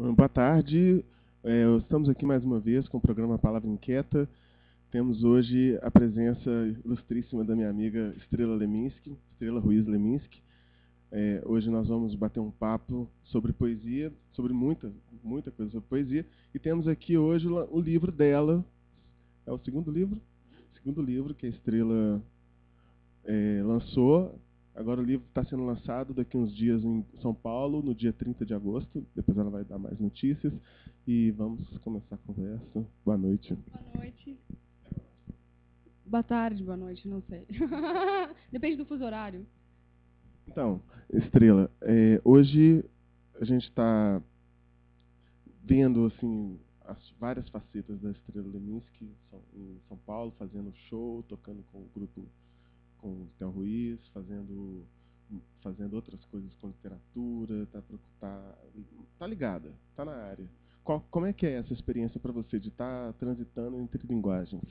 Boa tarde. Estamos aqui mais uma vez com o programa Palavra Inquieta. Temos hoje a presença ilustríssima da minha amiga Estrela Leminski, Estrela Ruiz Leminski. Hoje nós vamos bater um papo sobre poesia, sobre muita coisa sobre poesia. E temos aqui hoje o livro dela. É o segundo livro? Segundo livro que a Estrela lançou. Agora o livro está sendo lançado daqui uns dias em São Paulo, no dia 30 de agosto. Depois ela vai dar mais notícias. E vamos começar a conversa. Boa noite. Boa noite. Boa tarde, boa noite, não sei. Depende do fuso horário. Então, Estrela, hoje a gente está vendo assim as várias facetas da Estrela Leminski em São Paulo, fazendo show, tocando com o grupo, com o Theo Ruiz, fazendo outras coisas com literatura, tá ligada, tá na área. Como é que é essa experiência para você de estar transitando entre linguagens?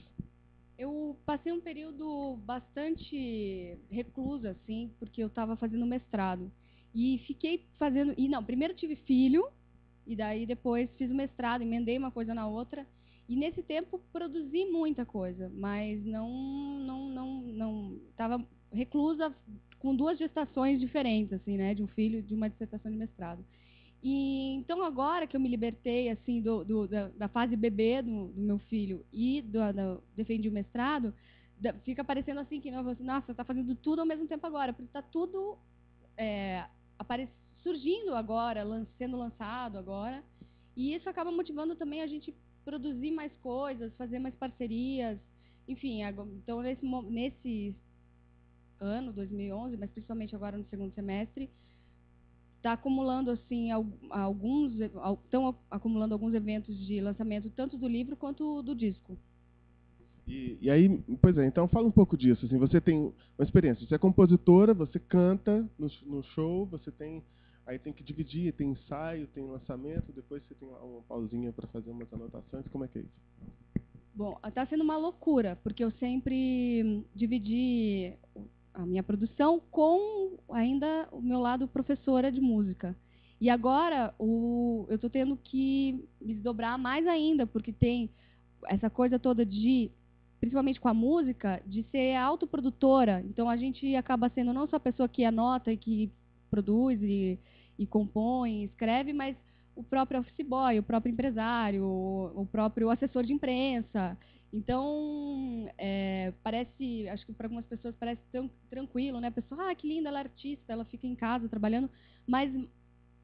Eu passei um período bastante reclusa, assim, porque eu estava fazendo mestrado. E fiquei fazendo. E não, primeiro tive filho, e daí depois fiz o mestrado, emendei uma coisa na outra. E nesse tempo produzi muita coisa, mas não estava reclusa com duas gestações diferentes, assim, né, de um filho, e de uma dissertação de mestrado. E então agora que eu me libertei assim da fase bebê do meu filho e defendi o mestrado, fica parecendo assim que nossa, está fazendo tudo ao mesmo tempo agora, porque está tudo é, surgindo agora, sendo lançado agora, e isso acaba motivando também a gente produzir mais coisas, fazer mais parcerias, enfim. Então nesse ano 2011, mas principalmente agora no segundo semestre, está acumulando assim estão acumulando alguns eventos de lançamento tanto do livro quanto do disco. E aí, pois é, então fala um pouco disso. Assim, você tem uma experiência, você é compositora, você canta no show, aí tem que dividir, tem ensaio, tem lançamento, depois você tem lá uma pausinha para fazer umas anotações. Como é que é isso? Bom, está sendo uma loucura, porque eu sempre dividi a minha produção com ainda o meu lado professora de música. E agora eu estou tendo que me desdobrar mais ainda, porque tem essa coisa toda principalmente com a música, de ser autoprodutora. Então a gente acaba sendo não só a pessoa que anota e que produz e compõe, escreve, mas o próprio office boy, o próprio empresário, o próprio assessor de imprensa. Então, parece, acho que para algumas pessoas parece tão tranquilo, né? A pessoa, que linda, ela é artista, ela fica em casa trabalhando, mas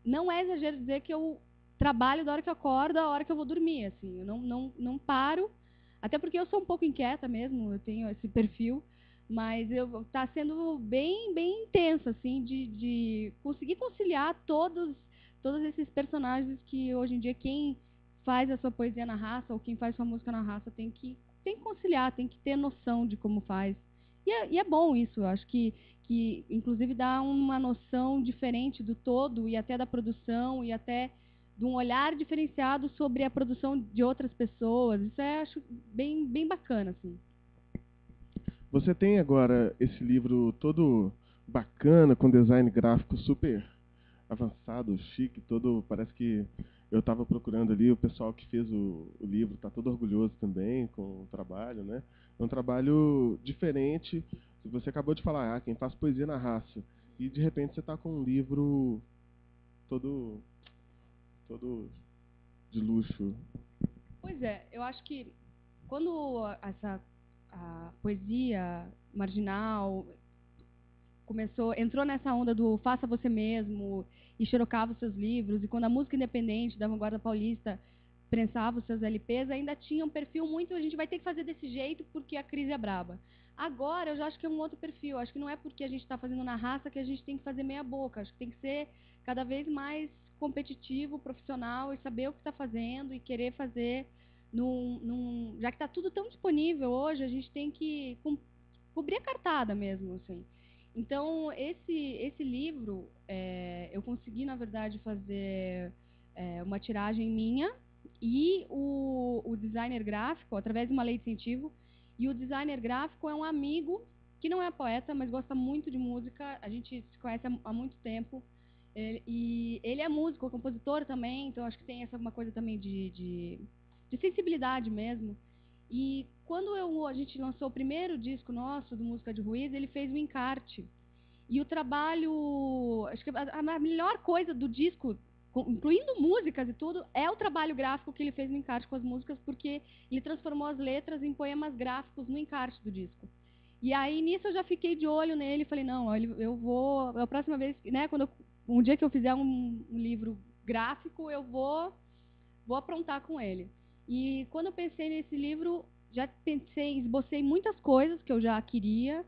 não é exagero dizer que eu trabalho da hora que eu acordo à hora que eu vou dormir, assim, eu não paro, até porque eu sou um pouco inquieta mesmo, eu tenho esse perfil, mas está sendo bem intenso, assim, de conseguir conciliar todos esses personagens que hoje em dia quem faz a sua poesia na raça ou quem faz sua música na raça tem que conciliar, tem que ter noção de como faz. E é bom isso, eu acho que inclusive dá uma noção diferente do todo e até da produção e até de um olhar diferenciado sobre a produção de outras pessoas. Isso acho bem bacana, assim. Você tem agora esse livro todo bacana, com design gráfico super avançado, chique, todo. Parece que eu estava procurando ali, o pessoal que fez o livro está todo orgulhoso também com o trabalho, né? É um trabalho diferente. Você acabou de falar, quem faz poesia na raça. E de repente você está com um livro todo, todo de luxo. Pois é, eu acho que quando a poesia marginal entrou nessa onda do faça você mesmo e xerocava os seus livros, e quando a música independente da vanguarda paulista prensava os seus LPs, ainda tinha um perfil muito, a gente vai ter que fazer desse jeito porque a crise é braba. Agora eu já acho que é um outro perfil, acho que não é porque a gente está fazendo na raça que a gente tem que fazer meia boca, acho que tem que ser cada vez mais competitivo, profissional e saber o que está fazendo e querer fazer já que está tudo tão disponível hoje, a gente tem que cobrir a cartada mesmo, assim. Então, esse livro, eu consegui, na verdade, fazer uma tiragem minha e o designer gráfico, através de uma lei de incentivo, e o designer gráfico é um amigo que não é poeta, mas gosta muito de música, a gente se conhece há muito tempo, E ele é músico, compositor também, então acho que tem essa uma coisa também de sensibilidade mesmo. E quando a gente lançou o primeiro disco nosso, do Música de Ruíz, ele fez o encarte. E o trabalho, acho que a melhor coisa do disco, incluindo músicas e tudo, é o trabalho gráfico que ele fez no encarte com as músicas, porque ele transformou as letras em poemas gráficos no encarte do disco. E aí, nisso, eu já fiquei de olho nele e falei, não, eu vou, a próxima vez, né, um dia que eu fizer um livro gráfico, eu vou aprontar com ele. E quando eu pensei nesse livro, já esbocei muitas coisas que eu já queria,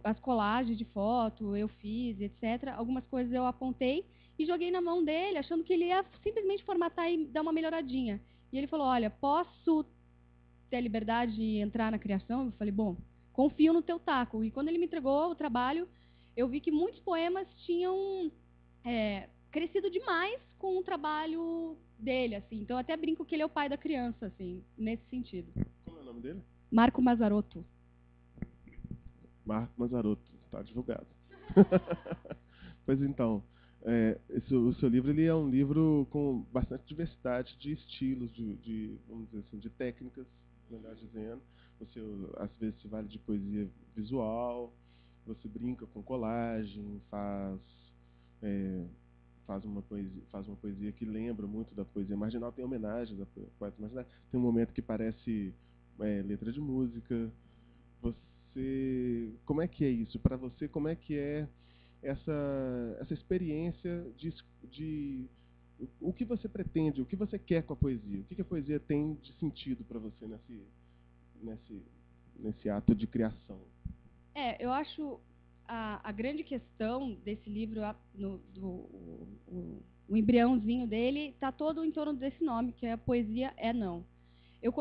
as colagens de foto eu fiz, etc. Algumas coisas eu apontei e joguei na mão dele, achando que ele ia simplesmente formatar e dar uma melhoradinha. E ele falou, olha, posso ter a liberdade de entrar na criação? Eu falei, bom, confio no teu taco. E quando ele me entregou o trabalho, eu vi que muitos poemas tinham crescido demais com o trabalho dele, assim. Então eu até brinco que ele é o pai da criança, assim, nesse sentido. Como é o nome dele? Marco Mazarotto. Marco Mazarotto, está divulgado. Pois então, o seu livro ele é um livro com bastante diversidade de estilos, vamos dizer assim, de técnicas, melhor dizendo. Você, às vezes, se vale de poesia visual, você brinca com colagem, faz uma poesia que lembra muito da poesia marginal, tem homenagens a poetas marginais, tem um momento que parece letra de música. Como é que é isso? Para você, como é que é essa experiência de o que você pretende, o que você quer com a poesia? O que a poesia tem de sentido para você nesse, nesse ato de criação? Eu acho a grande questão desse livro, o embriãozinho dele, está todo em torno desse nome, que é a poesia é não. Eu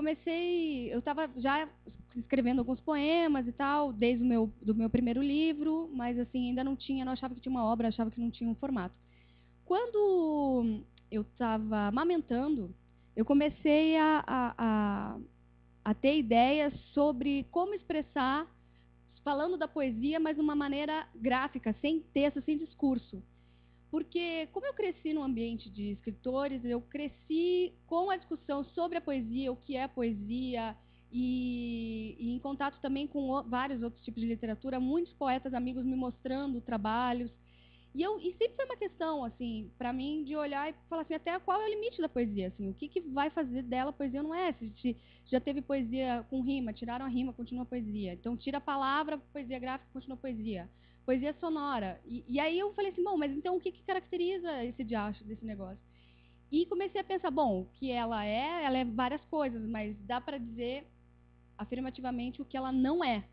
estava já escrevendo alguns poemas e tal, desde do meu primeiro livro, mas assim, ainda não achava que tinha uma obra, achava que não tinha um formato. Quando eu estava amamentando, eu comecei a ter ideias sobre como expressar, falando da poesia, mas de uma maneira gráfica, sem texto, sem discurso. Porque, como eu cresci num ambiente de escritores, eu cresci com a discussão sobre a poesia, o que é poesia, e em contato também com vários outros tipos de literatura, muitos poetas amigos me mostrando trabalhos. E sempre foi uma questão, assim, para mim, de olhar e falar assim, até qual é o limite da poesia, assim, o que vai fazer dela poesia não é? Se já teve poesia com rima, tiraram a rima, continua poesia. Então, tira a palavra, poesia gráfica, continua poesia. Poesia sonora. E aí eu falei assim, bom, mas então o que caracteriza esse diacho desse negócio? E comecei a pensar, bom, o que ela é várias coisas, mas dá para dizer afirmativamente o que ela não é.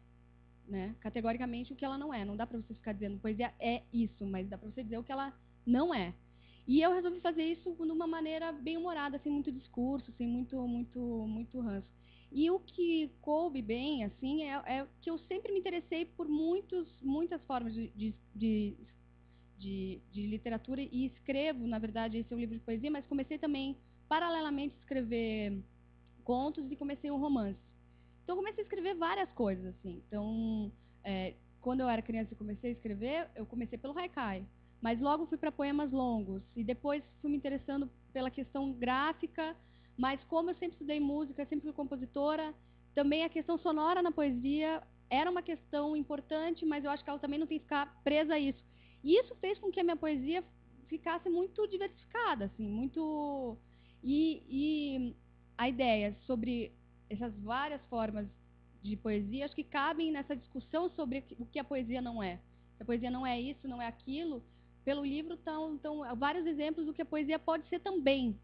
Né? Categoricamente o que ela não é. Não dá para você ficar dizendo poesia é isso, mas dá para você dizer o que ela não é. E eu resolvi fazer isso de uma maneira bem humorada, sem muito discurso, sem muito ranço. E o que coube bem, assim, é que eu sempre me interessei por muitas formas de literatura e escrevo, na verdade, esse é um livro de poesia, mas comecei também, paralelamente, a escrever contos e comecei um romance. Então, eu comecei a escrever várias coisas, assim. Então, quando eu era criança e comecei a escrever, eu comecei pelo haikai. Mas logo fui para poemas longos. E depois fui me interessando pela questão gráfica. Mas como eu sempre estudei música, sempre fui compositora, também a questão sonora na poesia era uma questão importante, mas eu acho que ela também não tem que ficar presa a isso. E isso fez com que a minha poesia ficasse muito diversificada, assim, muito... E a ideia sobre essas várias formas de poesia, acho que cabem nessa discussão sobre o que a poesia não é. Se a poesia não é isso, não é aquilo, pelo livro estão vários exemplos do que a poesia pode ser também,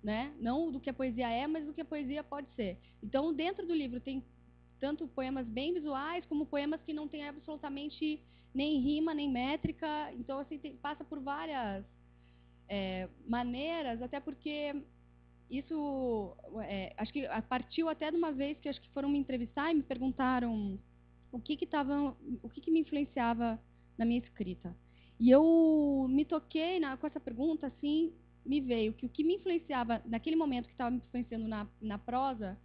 né? Não do que a poesia é, mas do que a poesia pode ser. Então, dentro do livro tem tanto poemas bem visuais, como poemas que não têm absolutamente nem rima, nem métrica. Então, assim, passa por várias maneiras, até porque isso, acho que partiu até de uma vez que acho que foram me entrevistar e me perguntaram o que me influenciava na minha escrita. E eu me toquei com essa pergunta, assim, me veio que o que me influenciava naquele momento, que estava me influenciando na prosa,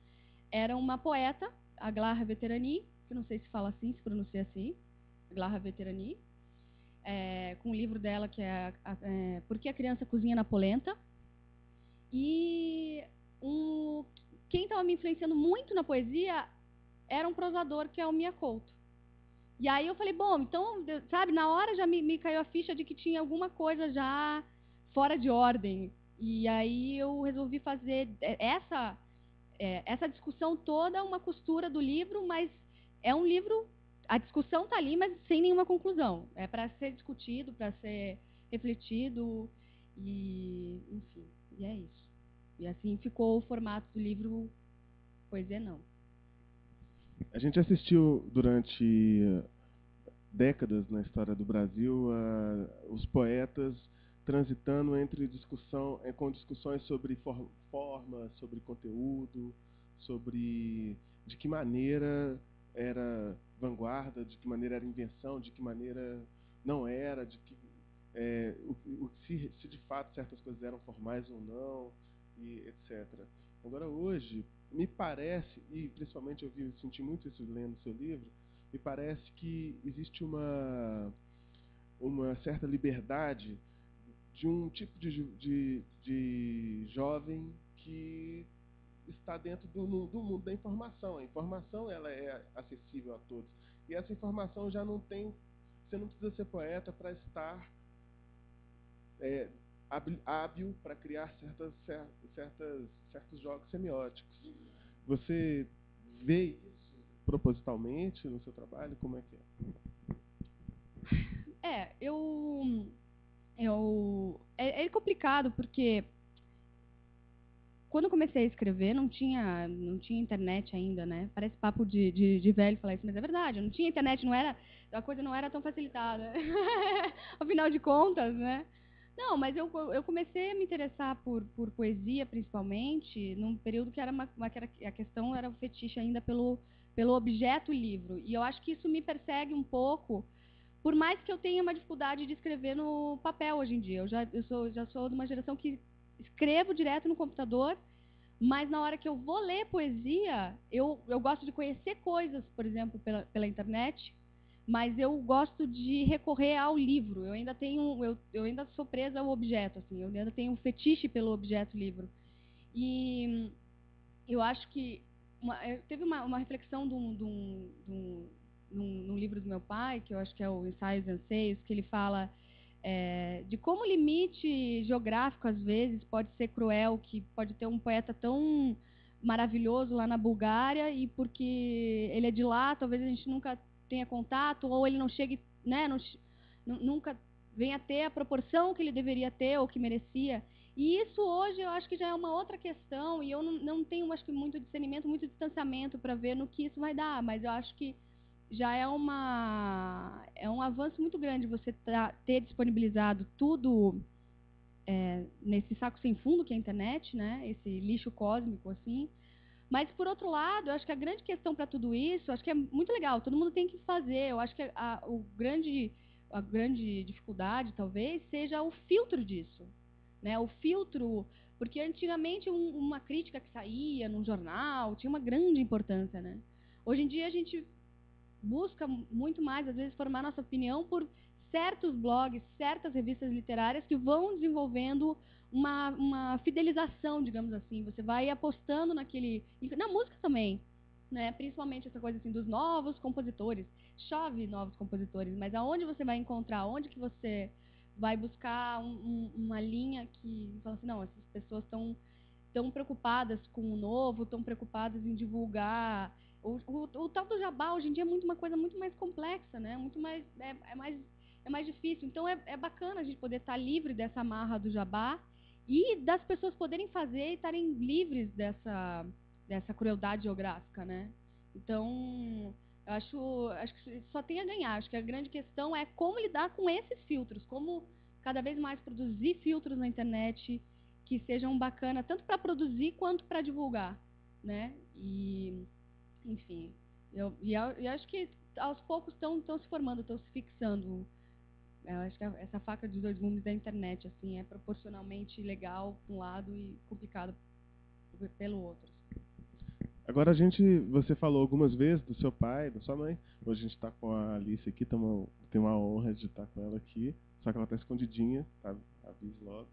era uma poeta, a Glarra Veterani, que não sei se fala assim, se pronuncia assim, Glarra Veterani, com o livro dela, que é Por que a Criança Cozinha na Polenta. E quem estava me influenciando muito na poesia era um prosador, que é o Mia Couto. E aí eu falei, bom, então, sabe, na hora já me caiu a ficha de que tinha alguma coisa já fora de ordem. E aí eu resolvi fazer essa discussão toda, uma costura do livro, mas é um livro, a discussão está ali, mas sem nenhuma conclusão. É para ser discutido, para ser refletido, e enfim, e é isso. E assim ficou o formato do livro Poesia Não. A gente assistiu durante décadas na história do Brasil os poetas transitando com discussões sobre forma, sobre conteúdo, sobre de que maneira era vanguarda, de que maneira era invenção, de que maneira não era, de que se de fato certas coisas eram formais ou não, e etc. Agora hoje me parece, e principalmente eu senti muito isso lendo seu livro, me parece que existe uma certa liberdade de um tipo de jovem que está dentro do mundo da informação. A informação ela é acessível a todos. E essa informação já não tem... Você não precisa ser poeta para estar hábil para criar certos jogos semióticos. Você vê isso propositalmente no seu trabalho? Como é que é? É complicado, porque quando eu comecei a escrever, não tinha internet ainda, né? Parece papo de velho falar isso, mas é verdade. Não tinha internet, a coisa não era tão facilitada. Afinal de contas, né? Não, mas eu comecei a me interessar por poesia, principalmente, num período que a questão era o fetiche ainda pelo objeto livro. E eu acho que isso me persegue um pouco, por mais que eu tenha uma dificuldade de escrever no papel hoje em dia. Eu já sou de uma geração que escrevo direto no computador, mas na hora que eu vou ler poesia, eu gosto de conhecer coisas, por exemplo, pela internet, mas eu gosto de recorrer ao livro. Eu ainda sou presa ao objeto, assim, eu ainda tenho um fetiche pelo objeto livro. E eu acho que teve uma reflexão num livro do meu pai, que eu acho que é o Ensaios e Anseios, que ele fala de como o limite geográfico, às vezes, pode ser cruel, que pode ter um poeta tão maravilhoso lá na Bulgária, e porque ele é de lá, talvez a gente nunca tenha contato, ou ele não chegue, né, nunca venha a ter a proporção que ele deveria ter ou que merecia. E isso hoje eu acho que já é uma outra questão, e eu não tenho, acho que, muito discernimento, muito distanciamento para ver no que isso vai dar, mas eu acho que já é um avanço muito grande você ter disponibilizado tudo nesse saco sem fundo que é a internet, né? Esse lixo cósmico, assim. Mas, por outro lado, eu acho que a grande questão para tudo isso, acho que é muito legal, todo mundo tem que fazer. Eu acho que a grande dificuldade, talvez, seja o filtro disso, né? O filtro, porque antigamente uma crítica que saía num jornal tinha uma grande importância, né? Hoje em dia a gente busca muito mais, às vezes, formar nossa opinião por certos blogs, certas revistas literárias que vão desenvolvendo uma fidelização, digamos assim. Você vai apostando naquele... Na música também, né? Principalmente essa coisa assim dos novos compositores. Chove novos compositores, mas aonde você vai encontrar? Onde que você vai buscar uma linha que fala assim, não, essas pessoas estão preocupadas com o novo, estão preocupadas em divulgar. O tal do jabá hoje em dia é uma coisa muito mais complexa, né? Muito mais é mais difícil. Então é bacana a gente poder estar livre dessa amarra do jabá e das pessoas poderem fazer e estarem livres dessa crueldade geográfica, né? Então eu acho que só tem a ganhar. Acho que a grande questão é como lidar com esses filtros, como cada vez mais produzir filtros na internet que sejam bacanas tanto para produzir quanto para divulgar, né? E enfim, eu acho que aos poucos estão se formando, estão se fixando. Eu acho que essa faca de dois gumes da internet assim é proporcionalmente legal por um lado e complicado pelo outro. Agora você falou algumas vezes do seu pai, da sua mãe. Hoje a gente está com a Alice aqui, estamos tenho a honra de estar com ela aqui, só que ela está escondidinha, tá? Aviso logo.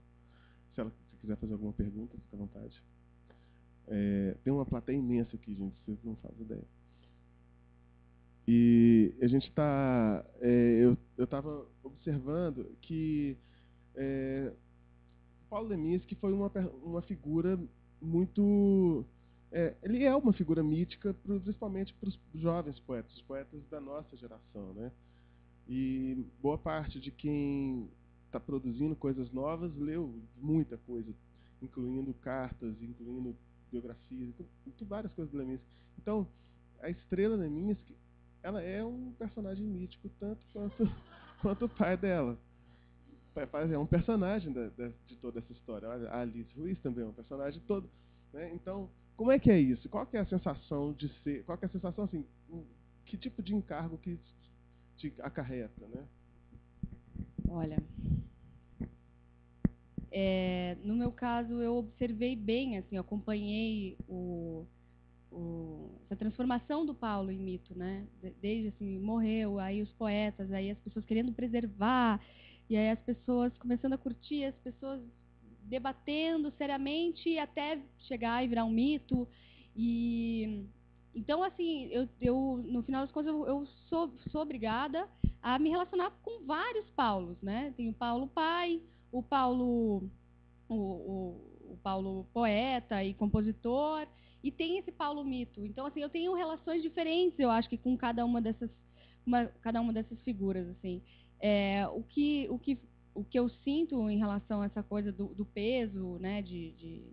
Se quiser fazer alguma pergunta, fica à vontade. Tem uma plateia imensa aqui, gente, vocês não fazem ideia. E a gente está... eu estava observando que Paulo Leminski foi uma figura muito... ele é uma figura mítica, principalmente para os jovens poetas, os poetas da nossa geração, né? E boa parte de quem está produzindo coisas novas leu muita coisa, incluindo cartas, incluindo biografias, várias coisas do Leminski. Então, a estrela Leminski, ela é um personagem mítico tanto quanto o pai dela. É um personagem de toda essa história. A Alice Ruiz também é um personagem todo, né? Então, como é que é isso? Qual que é a sensação de ser? Qual que é a sensação assim? Que tipo de encargo que te acarreta, né? Olha, no meu caso eu observei bem, assim, eu acompanhei essa transformação do Paulo em mito, né? Desde assim, morreu, aí os poetas, aí as pessoas querendo preservar, e aí as pessoas começando a curtir, as pessoas debatendo seriamente até chegar e virar um mito. E então, assim, eu no final das contas eu sou obrigada a me relacionar com vários Paulos, né? Tem o Paulo pai, o Paulo o Paulo poeta e compositor, e tem esse Paulo mito. Então, assim, eu tenho relações diferentes, eu acho que com cada uma dessas figuras, assim. O que eu sinto em relação a essa coisa do peso, né, de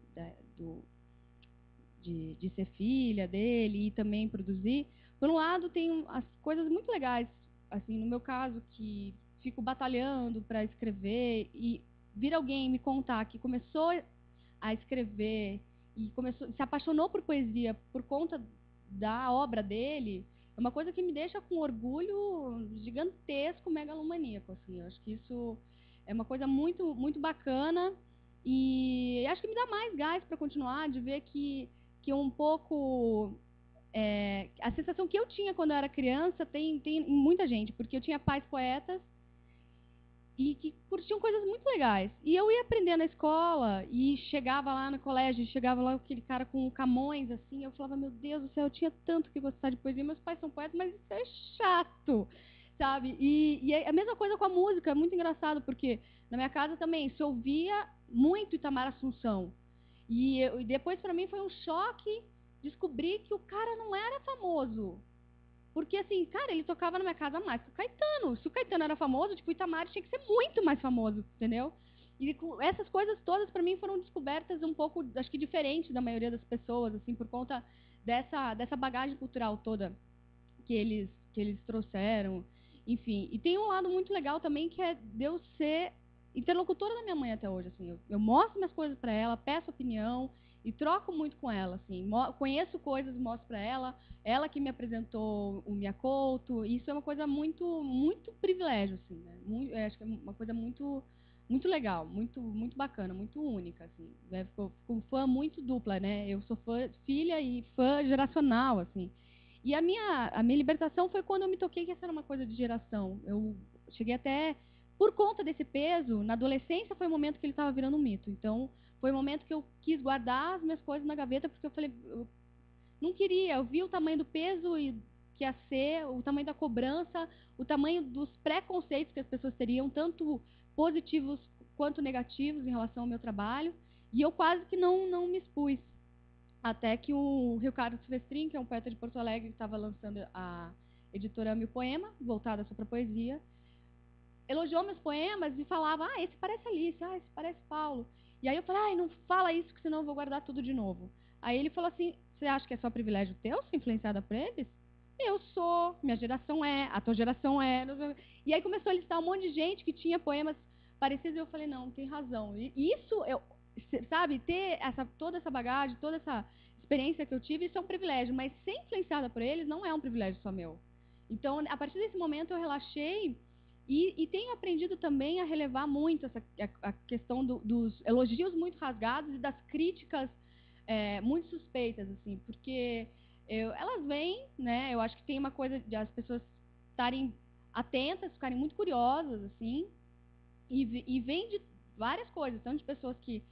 ser filha dele e também produzir, por um lado tem as coisas muito legais, assim, no meu caso, que fico batalhando para escrever e vir alguém me contar que começou a escrever e se apaixonou por poesia por conta da obra dele, é uma coisa que me deixa com orgulho gigantesco, megalomaníaco, assim. Eu acho que isso é uma coisa muito, muito bacana e acho que me dá mais gás para continuar, de ver que um pouco a sensação que eu tinha quando eu era criança tem em muita gente, porque eu tinha pais poetas e que curtiam coisas muito legais. E eu ia aprender na escola e chegava lá no colégio, chegava lá aquele cara com Camões, assim, eu falava, meu Deus do céu, eu tinha tanto que gostar de poesia, meus pais são poetas, mas isso é chato, sabe? E a mesma coisa com a música, é muito engraçado, porque na minha casa também se ouvia muito Itamar Assunção. E depois, para mim, foi um choque descobrir que o cara não era famoso. Porque, assim, cara, ele tocava na minha casa mais que o Caetano. Se o Caetano era famoso, tipo, o Itamar tinha que ser muito mais famoso, entendeu? E essas coisas todas, para mim, foram descobertas um pouco, acho que diferente da maioria das pessoas, assim, por conta dessa bagagem cultural toda que eles trouxeram. Enfim, e tem um lado muito legal também, que é de eu ser interlocutora da minha mãe até hoje, assim. Eu mostro minhas coisas para ela, peço opinião e troco muito com ela, assim. Conheço coisas, mostro para ela que me apresentou o Mia Couto. Isso é uma coisa muito, muito privilégio, assim, né? Acho que é uma coisa muito, muito legal, muito, muito bacana, muito única, assim. Fico fã muito dupla, né? Eu sou filha e fã geracional, assim. E a minha libertação foi quando eu me toquei que essa era uma coisa de geração. Eu cheguei até, por conta desse peso, na adolescência foi o momento que ele estava virando um mito. Então, foi o momento que eu quis guardar as minhas coisas na gaveta, porque eu falei, eu não queria, eu vi o tamanho do peso e que ia ser, o tamanho da cobrança, o tamanho dos preconceitos que as pessoas teriam, tanto positivos quanto negativos em relação ao meu trabalho, e eu quase que não me expus. Até que o Ricardo Silvestrin, que é um poeta de Porto Alegre, estava lançando a editora Ame o Poema, voltada só para poesia, elogiou meus poemas e falava, esse parece Alice, esse parece Paulo. E aí eu falei, não fala isso, que senão eu vou guardar tudo de novo. Aí ele falou assim, você acha que é só privilégio teu ser influenciada por eles? Eu sou, minha geração é, a tua geração é. E aí começou a listar um monte de gente que tinha poemas parecidos, e eu falei, não, tem razão. E isso, sabe, ter toda essa bagagem, toda essa experiência que eu tive, isso é um privilégio, mas ser influenciada por eles não é um privilégio só meu. Então, a partir desse momento, eu relaxei e tenho aprendido também a relevar muito a questão dos elogios muito rasgados e das críticas muito suspeitas, assim, porque elas vêm, né? Eu acho que tem uma coisa de as pessoas estarem atentas, ficarem muito curiosas, assim, e vem de várias coisas, tanto de pessoas que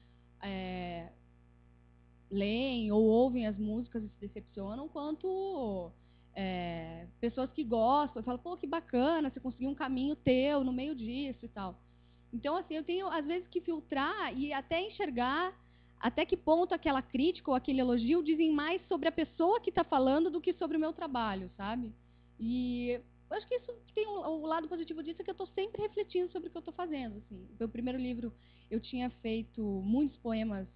leem ou ouvem as músicas e se decepcionam, quanto pessoas que gostam, falam, pô, que bacana, você conseguiu um caminho teu no meio disso e tal. Então, assim, eu tenho, às vezes, que filtrar e até enxergar até que ponto aquela crítica ou aquele elogio dizem mais sobre a pessoa que está falando do que sobre o meu trabalho, sabe? E eu acho que isso tem o lado positivo disso, é que eu estou sempre refletindo sobre o que eu estou fazendo. Assim. O meu primeiro livro, eu tinha feito muitos poemas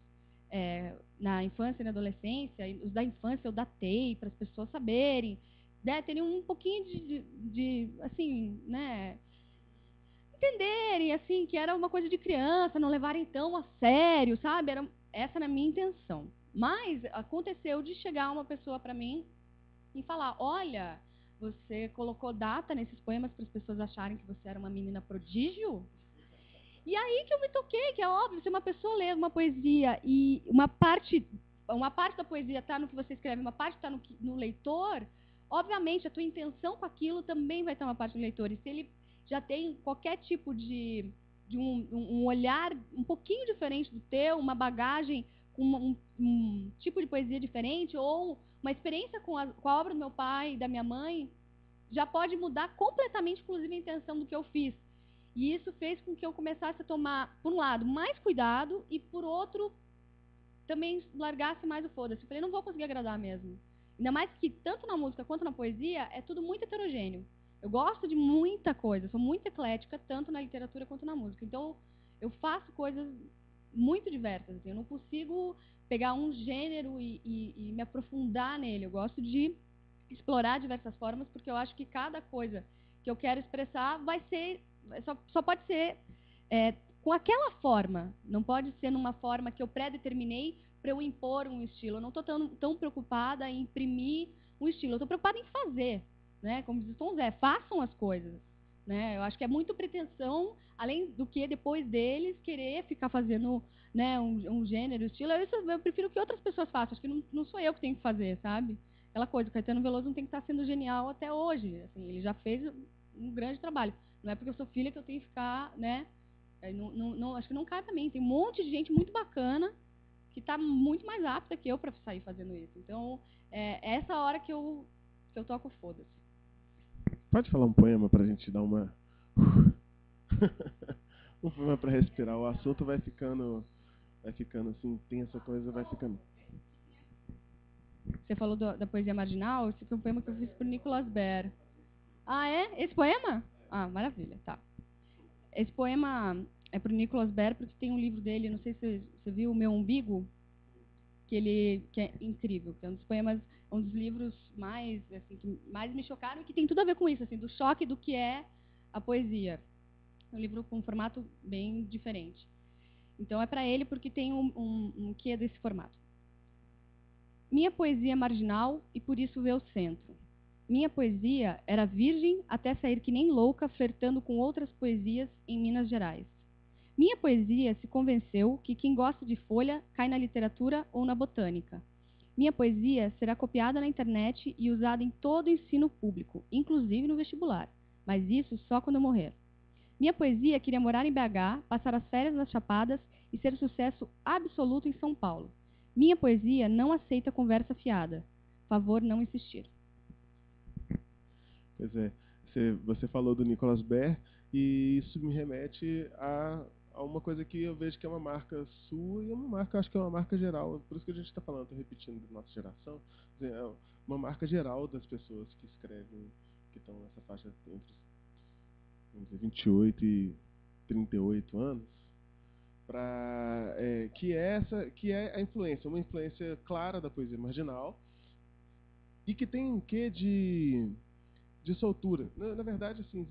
na infância e na adolescência, e os da infância eu datei para as pessoas saberem, né, terem um pouquinho de assim, né, entenderem assim que era uma coisa de criança, não levarem tão a sério, sabe? Essa era a minha intenção. Mas aconteceu de chegar uma pessoa para mim e falar: olha, você colocou data nesses poemas para as pessoas acharem que você era uma menina prodígio? E aí que eu me toquei, que é óbvio, se uma pessoa lê uma poesia e uma parte da poesia está no que você escreve, uma parte está no leitor, obviamente a tua intenção com aquilo também vai estar uma parte do leitor. E se ele já tem qualquer tipo de um olhar um pouquinho diferente do teu, uma bagagem com um tipo de poesia diferente, ou uma experiência com a obra do meu pai e da minha mãe, já pode mudar completamente, inclusive, a intenção do que eu fiz. E isso fez com que eu começasse a tomar, por um lado, mais cuidado e, por outro, também largasse mais o foda-se. Eu falei, não vou conseguir agradar mesmo. Ainda mais que, tanto na música quanto na poesia, é tudo muito heterogêneo. Eu gosto de muita coisa, sou muito eclética, tanto na literatura quanto na música. Então, eu faço coisas muito diversas. Assim. Eu não consigo pegar um gênero e me aprofundar nele. Eu gosto de explorar diversas formas, porque eu acho que cada coisa que eu quero expressar vai ser só pode ser com aquela forma, não pode ser numa forma que eu pré-determinei para eu impor um estilo. Eu não estou tão preocupada em imprimir um estilo, eu estou preocupada em fazer, né? Como diz Tom Zé, façam as coisas, né? Eu acho que é muito pretensão, além do que depois deles querer ficar fazendo, né, um gênero, estilo. Eu prefiro que outras pessoas façam, acho que não sou eu que tenho que fazer, sabe? Aquela coisa, o Caetano Veloso não tem que estar sendo genial até hoje, assim, ele já fez um grande trabalho. Não é porque eu sou filha que eu tenho que ficar, né? Acho que não cabe a mim. Tem um monte de gente muito bacana que está muito mais apta que eu para sair fazendo isso. Então, é essa hora que eu toco foda-se. Pode falar um poema para a gente dar uma... um poema para respirar. O assunto vai ficando assim, tem essa coisa, vai ficando... Você falou da poesia marginal? Esse foi um poema que eu fiz para o Nicolas Baer. Ah, é? Esse poema? Ah, maravilha, tá. Esse poema é para o Nicolas Baer, porque tem um livro dele, não sei se você viu, O Meu Umbigo, que é incrível, que é um dos poemas, um dos livros mais, assim, que mais me chocaram e que tem tudo a ver com isso, assim, do choque do que é a poesia. É um livro com um formato bem diferente. Então é para ele porque tem um quê desse formato. Minha poesia é marginal e por isso vê o centro. Minha poesia era virgem até sair que nem louca flertando com outras poesias em Minas Gerais. Minha poesia se convenceu que quem gosta de folha cai na literatura ou na botânica. Minha poesia será copiada na internet e usada em todo o ensino público, inclusive no vestibular. Mas isso só quando eu morrer. Minha poesia queria morar em BH, passar as férias nas Chapadas e ser sucesso absoluto em São Paulo. Minha poesia não aceita conversa fiada. Favor não insistir. Pois é, você falou do Nicolas Baer e isso me remete a uma coisa que eu vejo que é uma marca sua e é uma marca, acho que é uma marca geral, por isso que a gente está falando, estou repetindo da nossa geração, é uma marca geral das pessoas que escrevem, que estão nessa faixa entre, vamos dizer, 28 e 38 anos, que é a influência, uma influência clara da poesia marginal e que tem um quê de soltura. Na verdade, assim,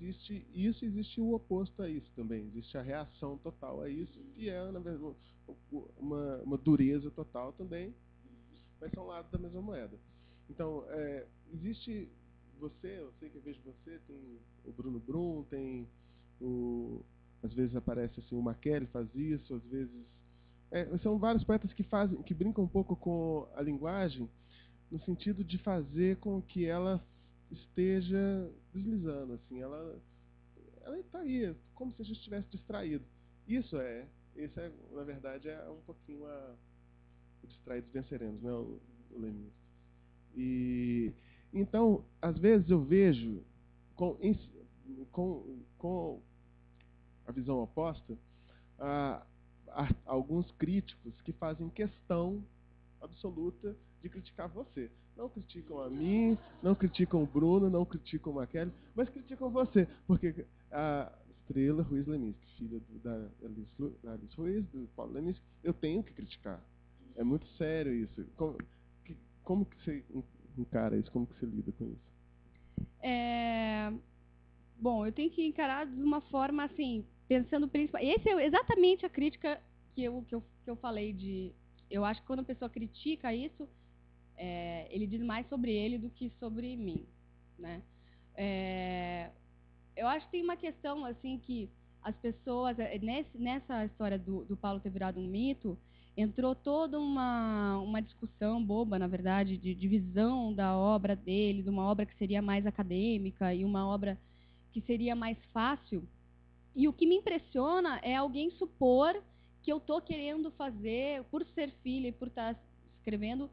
existe o oposto a isso também. Existe a reação total a isso, que é, na verdade, uma dureza total também, mas são lados da mesma moeda. Então, existe você, eu sei que eu vejo você, tem o Bruno Brum, tem às vezes aparece assim, o Makely faz isso, às vezes... são vários poetas que brincam um pouco com a linguagem, no sentido de fazer com que ela esteja deslizando, assim, ela está aí, como se a gente estivesse distraído. Esse é, na verdade, é um pouquinho distraídos venceremos, né, o Lenin. E então, às vezes eu vejo com a visão oposta, alguns críticos que fazem questão absoluta de criticar você. Não criticam a mim, não criticam o Bruno, não criticam a Kelly, mas criticam você, porque a Estrela Ruiz Leminski, filha da Alice Ruiz, do Paulo Leminski, eu tenho que criticar. É muito sério isso. Como que você encara isso? Como que você lida com isso? Bom, eu tenho que encarar de uma forma assim, pensando principalmente. Essa é exatamente a crítica que eu falei de. Eu acho que quando a pessoa critica isso, ele diz mais sobre ele do que sobre mim, né? Eu acho que tem uma questão assim que as pessoas nessa história do Paulo ter virado um mito, entrou toda uma discussão boba, na verdade, de visão da obra dele, de uma obra que seria mais acadêmica e uma obra que seria mais fácil. E o que me impressiona é alguém supor que eu estou querendo fazer, por ser filha e por estar escrevendo,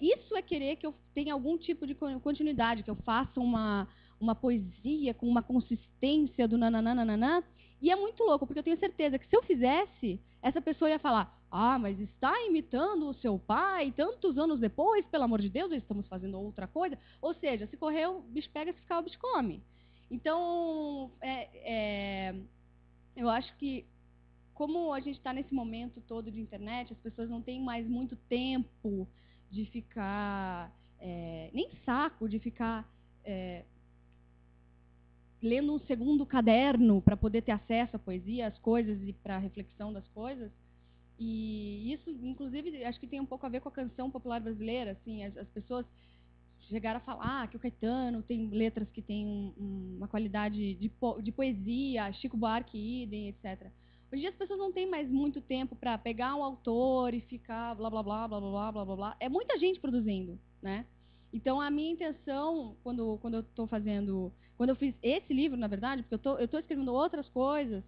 isso é querer que eu tenha algum tipo de continuidade, que eu faça uma poesia com uma consistência do nananana. E é muito louco, porque eu tenho certeza que se eu fizesse, essa pessoa ia falar: ah, mas está imitando o seu pai tantos anos depois, pelo amor de Deus, estamos fazendo outra coisa. Ou seja, se correr, o bicho pega, se ficar, o bicho come. Então, eu acho que, como a gente está nesse momento todo de internet, as pessoas não têm mais muito tempo de ficar, nem saco de ficar lendo um segundo caderno para poder ter acesso à poesia, às coisas e para a reflexão das coisas. E isso, inclusive, acho que tem um pouco a ver com a canção popular brasileira. Assim, as pessoas chegaram a falar que o Caetano tem letras que têm uma qualidade de poesia, Chico Buarque, idem, etc. Hoje em dia as pessoas não têm mais muito tempo para pegar um autor e ficar blá, blá, blá, blá, blá, blá, blá, blá, blá. É muita gente produzindo, né? Então, a minha intenção, quando eu estou fazendo... Quando eu fiz esse livro, na verdade, porque eu estou escrevendo outras coisas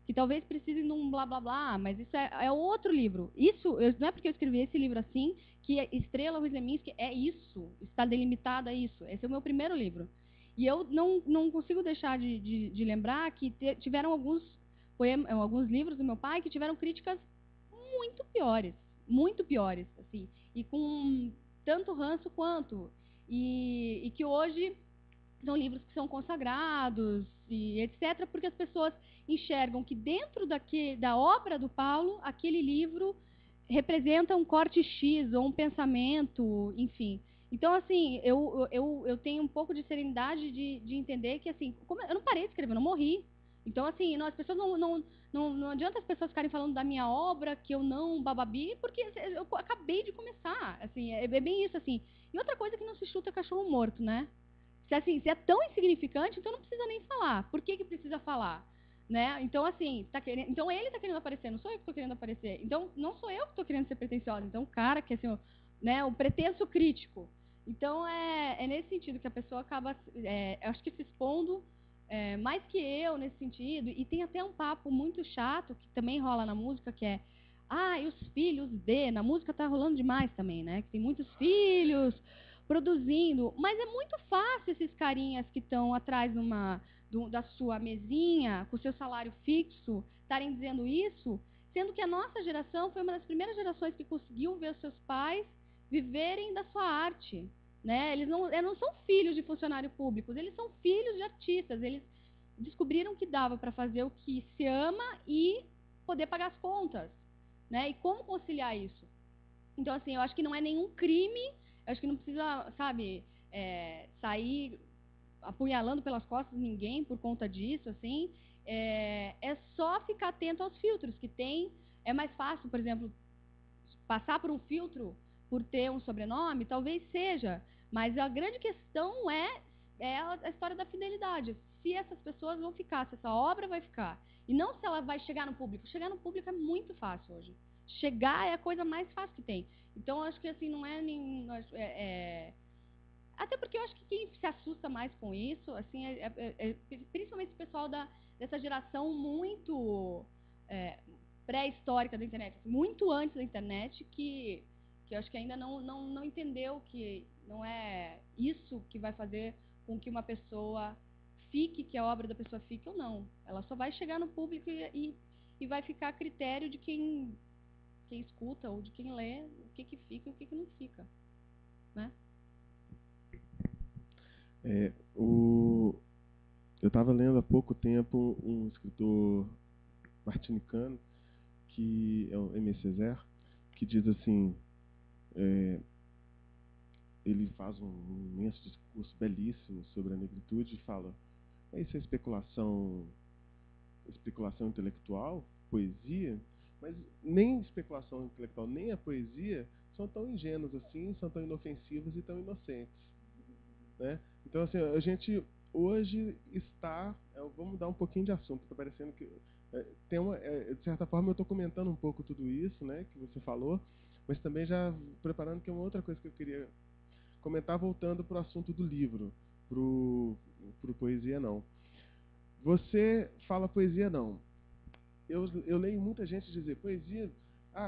que talvez precisem de um blá, blá, blá, mas isso é outro livro. Não é porque eu escrevi esse livro assim que Estrela Ruiz Leminski é isso, está delimitada a isso. Esse é o meu primeiro livro. E eu não consigo deixar de lembrar que tiveram alguns livros do meu pai que tiveram críticas muito piores, assim, e com tanto ranço quanto. E que hoje são livros que são consagrados e etc., porque as pessoas enxergam que dentro da obra do Paulo, aquele livro representa um corte X ou um pensamento, enfim. Então, assim, eu tenho um pouco de serenidade de entender que, assim, eu não parei de escrever, eu não morri. Então, assim, as pessoas não adianta as pessoas ficarem falando da minha obra, que eu não bababi, porque eu acabei de começar. Assim, é bem isso, assim. E outra coisa que não se chuta cachorro morto, né? Se é tão insignificante, então não precisa nem falar. Por que precisa falar? Né? Então, assim, então ele está querendo aparecer, não sou eu que estou querendo aparecer. Então, não sou eu que estou querendo ser pretensiosa. Então, o cara que é assim, né, o pretenso crítico. Então, é nesse sentido que a pessoa acaba, acho que se expondo mais que eu nesse sentido. E tem até um papo muito chato que também rola na música, que é: ah, e os filhos na música tá rolando demais também, né? Que tem muitos filhos produzindo, mas é muito fácil esses carinhas que estão atrás da sua mesinha, com o seu salário fixo, estarem dizendo isso, sendo que a nossa geração foi uma das primeiras gerações que conseguiu ver os seus pais viverem da sua arte. Né? Eles não são filhos de funcionários públicos, eles são filhos de artistas. Eles descobriram que dava para fazer o que se ama e poder pagar as contas. Né? E como conciliar isso? Então, assim, eu acho que não é nenhum crime, eu acho que não precisa, sabe, sair apunhalando pelas costas ninguém por conta disso, assim. É só ficar atento aos filtros que tem. É mais fácil, por exemplo, passar por um filtro por ter um sobrenome, talvez seja, mas a grande questão é a história da fidelidade. Se essas pessoas vão ficar, se essa obra vai ficar, e não se ela vai chegar no público. Chegar no público é muito fácil hoje. Chegar é a coisa mais fácil que tem. Então, acho que assim, não é nem... Até porque eu acho que quem se assusta mais com isso, assim, principalmente o pessoal dessa geração muito pré-histórica da internet, assim, muito antes da internet, que eu acho que ainda não entendeu que não é isso que vai fazer com que uma pessoa fique, que a obra da pessoa fique ou não. Ela só vai chegar no público e vai ficar a critério de quem escuta ou de quem lê o que fica e o que não fica, né? Eu estava lendo há pouco tempo um escritor martinicano, que é o Aimé Césaire, que diz assim, ele faz um imenso discurso belíssimo sobre a negritude e fala, isso é especulação intelectual, poesia, mas nem especulação intelectual, nem a poesia são tão ingênuos assim, são tão inofensivos e tão inocentes, né? Então, assim, a gente hoje está... vamos mudar um pouquinho de assunto, está parecendo que... de certa forma, eu estou comentando um pouco tudo isso, né, que você falou, mas também já preparando que é uma outra coisa que eu queria comentar, voltando para o assunto do livro, para o Poesia Não. Você fala poesia não. Eu leio muita gente dizer, poesia,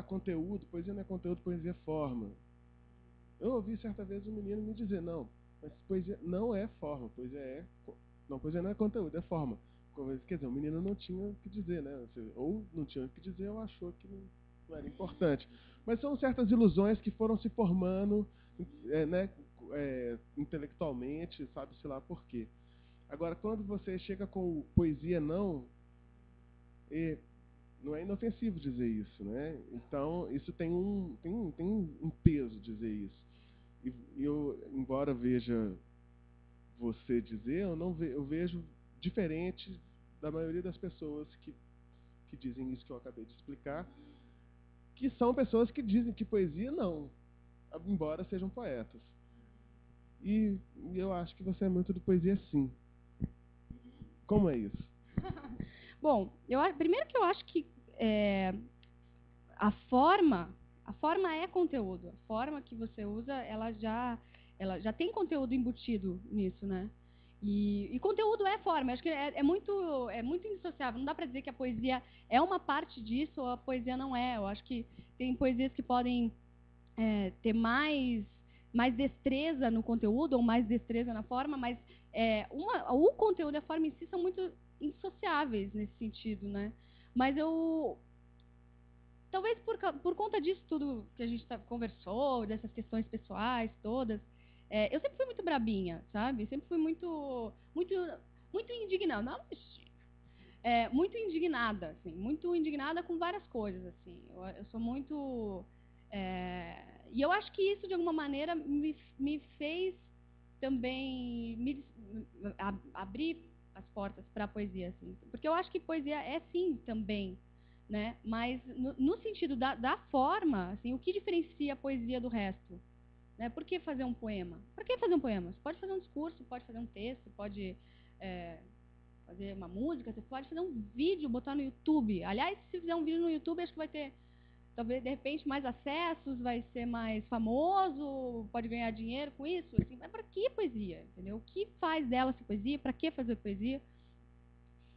conteúdo, poesia não é conteúdo, poesia é forma. Eu ouvi certa vez um menino me dizer, não, mas poesia não é forma, poesia não é conteúdo, é forma. Quer dizer, o menino não tinha o que dizer, né? Ou não tinha o que dizer, ou achou que não era importante. Mas são certas ilusões que foram se formando, né, intelectualmente, sabe-se lá por quê. Agora, quando você chega com poesia não é inofensivo dizer isso, né? Então, isso tem um peso dizer isso. E eu, embora veja você dizer, eu vejo diferente da maioria das pessoas que dizem isso que eu acabei de explicar, que são pessoas que dizem que poesia não, embora sejam poetas. E eu acho que você é muito de poesia sim. Como é isso? Bom, primeiro que eu acho que a forma é conteúdo. A forma que você usa, ela já tem conteúdo embutido nisso, né? E conteúdo é forma. Eu acho que é muito indissociável. Não dá para dizer que a poesia é uma parte disso ou a poesia não é. Eu acho que tem poesias que podem ter mais destreza no conteúdo ou mais destreza na forma, mas o conteúdo e a forma em si são muito indissociáveis nesse sentido, né? Mas talvez por conta disso tudo que a gente conversou, dessas questões pessoais todas, eu sempre fui muito brabinha, sabe? Sempre fui muito indignada. Não, muito indignada, assim, muito indignada com várias coisas, assim. Eu sou muito... e eu acho que isso, de alguma maneira, me fez também abrir as portas para a poesia, assim. Porque eu acho que poesia é, sim, também, né? Mas no sentido da forma, assim, o que diferencia a poesia do resto? Né? Por que fazer um poema? Para que fazer um poema? Você pode fazer um discurso, pode fazer um texto, pode fazer uma música, você pode fazer um vídeo, botar no YouTube. Aliás, se fizer um vídeo no YouTube, acho que vai ter, talvez, de repente, mais acessos, vai ser mais famoso, pode ganhar dinheiro com isso. Assim, mas para que poesia? Entendeu? O que faz dela ser poesia? Para que fazer poesia?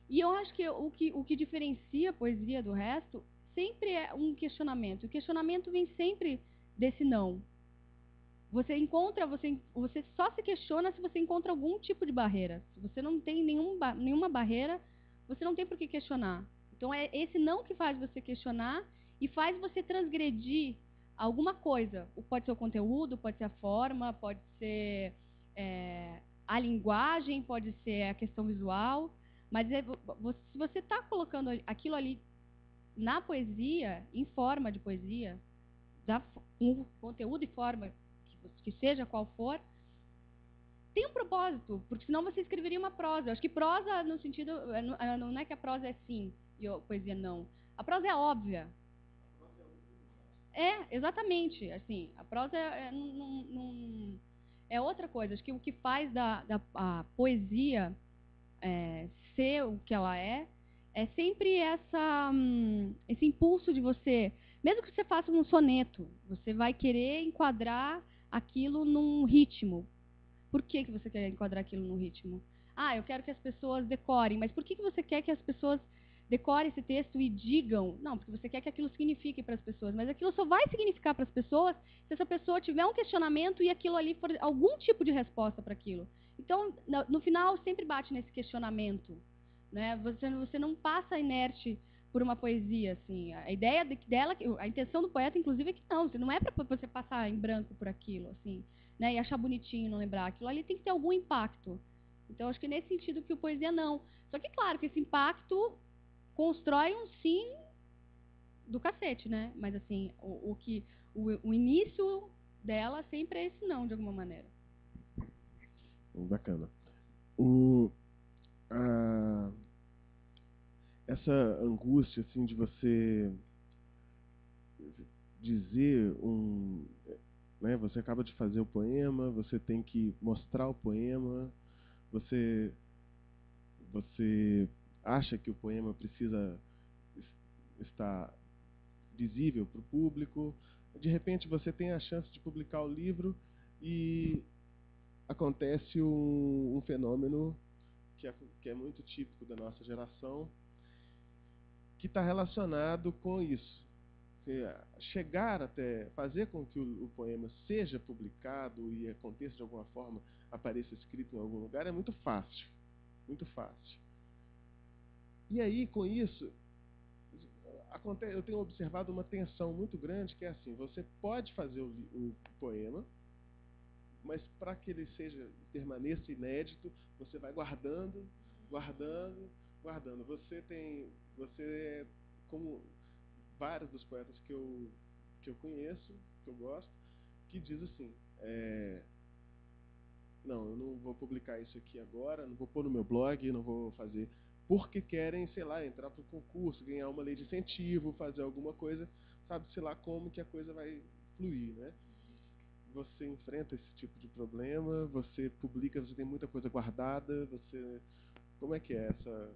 E eu acho que o que diferencia a poesia do resto sempre é um questionamento. O questionamento vem sempre desse não. Você só se questiona se você encontra algum tipo de barreira. Se você não tem nenhuma barreira, você não tem por que questionar. Então é esse não que faz você questionar e faz você transgredir alguma coisa. Pode ser o conteúdo, pode ser a forma, pode ser a linguagem, pode ser a questão visual. Mas se você está colocando aquilo ali na poesia, em forma de poesia, com conteúdo e forma, que seja qual for, tem um propósito, porque senão você escreveria uma prosa. Eu acho que prosa, no sentido, não é que a prosa é sim e a poesia não. A prosa é óbvia. Exatamente. Assim, a prosa é outra coisa. Acho que o que faz a poesia ser o que ela é sempre esse impulso de você, mesmo que você faça um soneto, você vai querer enquadrar aquilo num ritmo. Por que você quer enquadrar aquilo no ritmo? Ah, eu quero que as pessoas decorem, mas por que você quer que as pessoas decorem esse texto e digam? Não, porque você quer que aquilo signifique para as pessoas, mas aquilo só vai significar para as pessoas se essa pessoa tiver um questionamento e aquilo ali for algum tipo de resposta para aquilo. Então, no final, sempre bate nesse questionamento, né? Você não passa inerte por uma poesia, assim. A ideia dela, a intenção do poeta, inclusive, é que não é para você passar em branco por aquilo, assim, né? E achar bonitinho, não lembrar. Aquilo ali tem que ter algum impacto. Então, acho que nesse sentido que o poesia não. Só que, claro, que esse impacto constrói um sim do cacete, né? Mas, assim, o início dela sempre é esse não, de alguma maneira. Bacana. Essa angústia, assim, de você dizer né, você acaba de fazer o poema, você tem que mostrar o poema, você acha que o poema precisa estar visível para o público. De repente você tem a chance de publicar o livro e acontece um fenômeno que é muito típico da nossa geração, que está relacionado com isso. Chegar até fazer com que o poema seja publicado e aconteça de alguma forma, apareça escrito em algum lugar, é muito fácil. Muito fácil. E aí, com isso, eu tenho observado uma tensão muito grande, que é assim, você pode fazer o poema, mas para que ele permaneça inédito, você vai guardando, guardando, guardando. Você como vários dos poetas que eu conheço, que eu gosto, que diz assim, não, eu não vou publicar isso aqui agora, não vou pôr no meu blog, não vou fazer, porque querem, sei lá, entrar para o concurso, ganhar uma lei de incentivo, fazer alguma coisa, sabe, sei lá como que a coisa vai fluir, né? Você enfrenta esse tipo de problema, você publica, você tem muita coisa guardada, como é que é essa...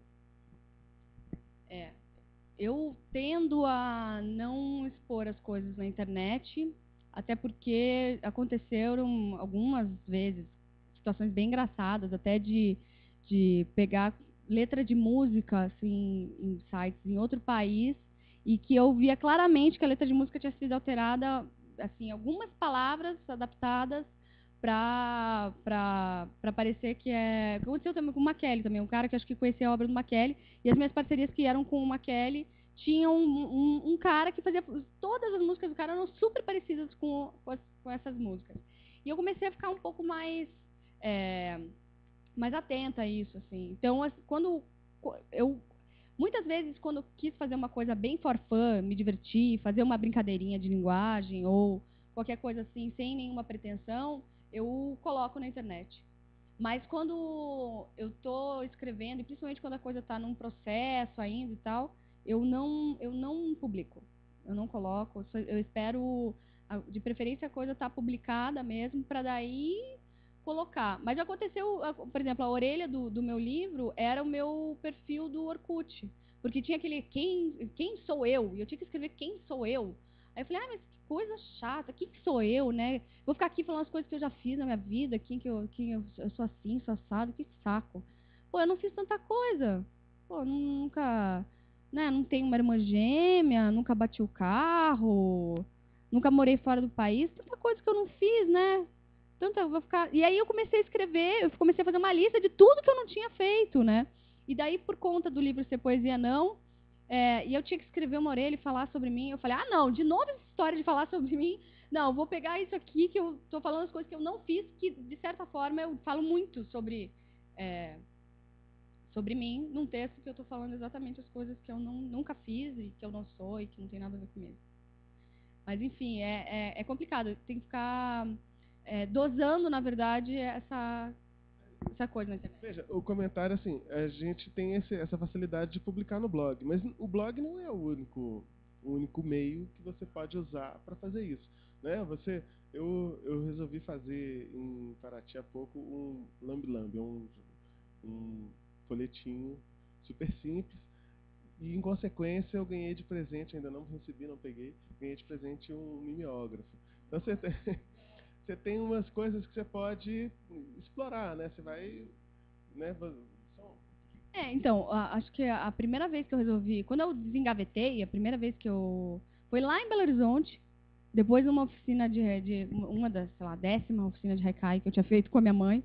Eu tendo a não expor as coisas na internet, até porque aconteceram algumas vezes situações bem engraçadas, até de pegar letra de música assim, em sites em outro país, e que eu via claramente que a letra de música tinha sido alterada, assim, algumas palavras adaptadas para parecer que é... Aconteceu também com o Maquele, também, um cara que acho que conhecia a obra do Maquele, e as minhas parcerias que eram com o Maquele tinham um cara que fazia... Todas as músicas do cara eram super parecidas com essas músicas. E eu comecei a ficar um pouco mais atenta a isso, assim. Então, quando eu... Muitas vezes, quando eu quis fazer uma coisa bem for fun, me divertir, fazer uma brincadeirinha de linguagem ou qualquer coisa assim, sem nenhuma pretensão, eu coloco na internet. Mas quando eu estou escrevendo, e principalmente quando a coisa está num processo ainda e tal, eu não publico. Eu não coloco. Eu espero, de preferência, a coisa estar publicada mesmo, para daí colocar. Mas aconteceu, por exemplo, a orelha do meu livro era o meu perfil do Orkut. Porque tinha aquele quem sou eu? E eu tinha que escrever quem sou eu. Aí eu falei, mas que coisa chata, quem que sou eu, né? Vou ficar aqui falando as coisas que eu já fiz na minha vida, eu sou assim, sou assado, que saco. Pô, eu não fiz tanta coisa. Pô, nunca, né, não tenho uma irmã gêmea, nunca bati o carro, nunca morei fora do país, tanta coisa que eu não fiz, né? Tanta, eu vou ficar... E aí eu comecei a escrever, eu comecei a fazer uma lista de tudo que eu não tinha feito, né? E daí, por conta do livro Ser Poesia Não, e eu tinha que escrever uma orelha e falar sobre mim, eu falei, não, de novo essa história de falar sobre mim, não, vou pegar isso aqui, que eu estou falando as coisas que eu não fiz, que, de certa forma, eu falo muito sobre mim, num texto que eu estou falando exatamente as coisas que eu nunca fiz, e que eu não sou, e que não tem nada a ver comigo. Mas, enfim, é complicado, tem que ficar dosando, na verdade, essa coisa na internet. Veja, o comentário, assim, a gente tem essa facilidade de publicar no blog, mas o blog não é o único meio que você pode usar para fazer isso, né? Eu resolvi fazer em Paraty há pouco um lambe-lambe, um folhetinho super simples, e em consequência eu ganhei de presente, ainda não recebi, não peguei, ganhei de presente um mimeógrafo. Então você você tem umas coisas que você pode explorar, né? Você vai, né? Então, acho que a primeira vez que eu resolvi, quando eu desengavetei, a primeira vez que eu foi lá em Belo Horizonte, depois de uma oficina uma das, sei lá, 10ª oficina de Haikai que eu tinha feito com a minha mãe,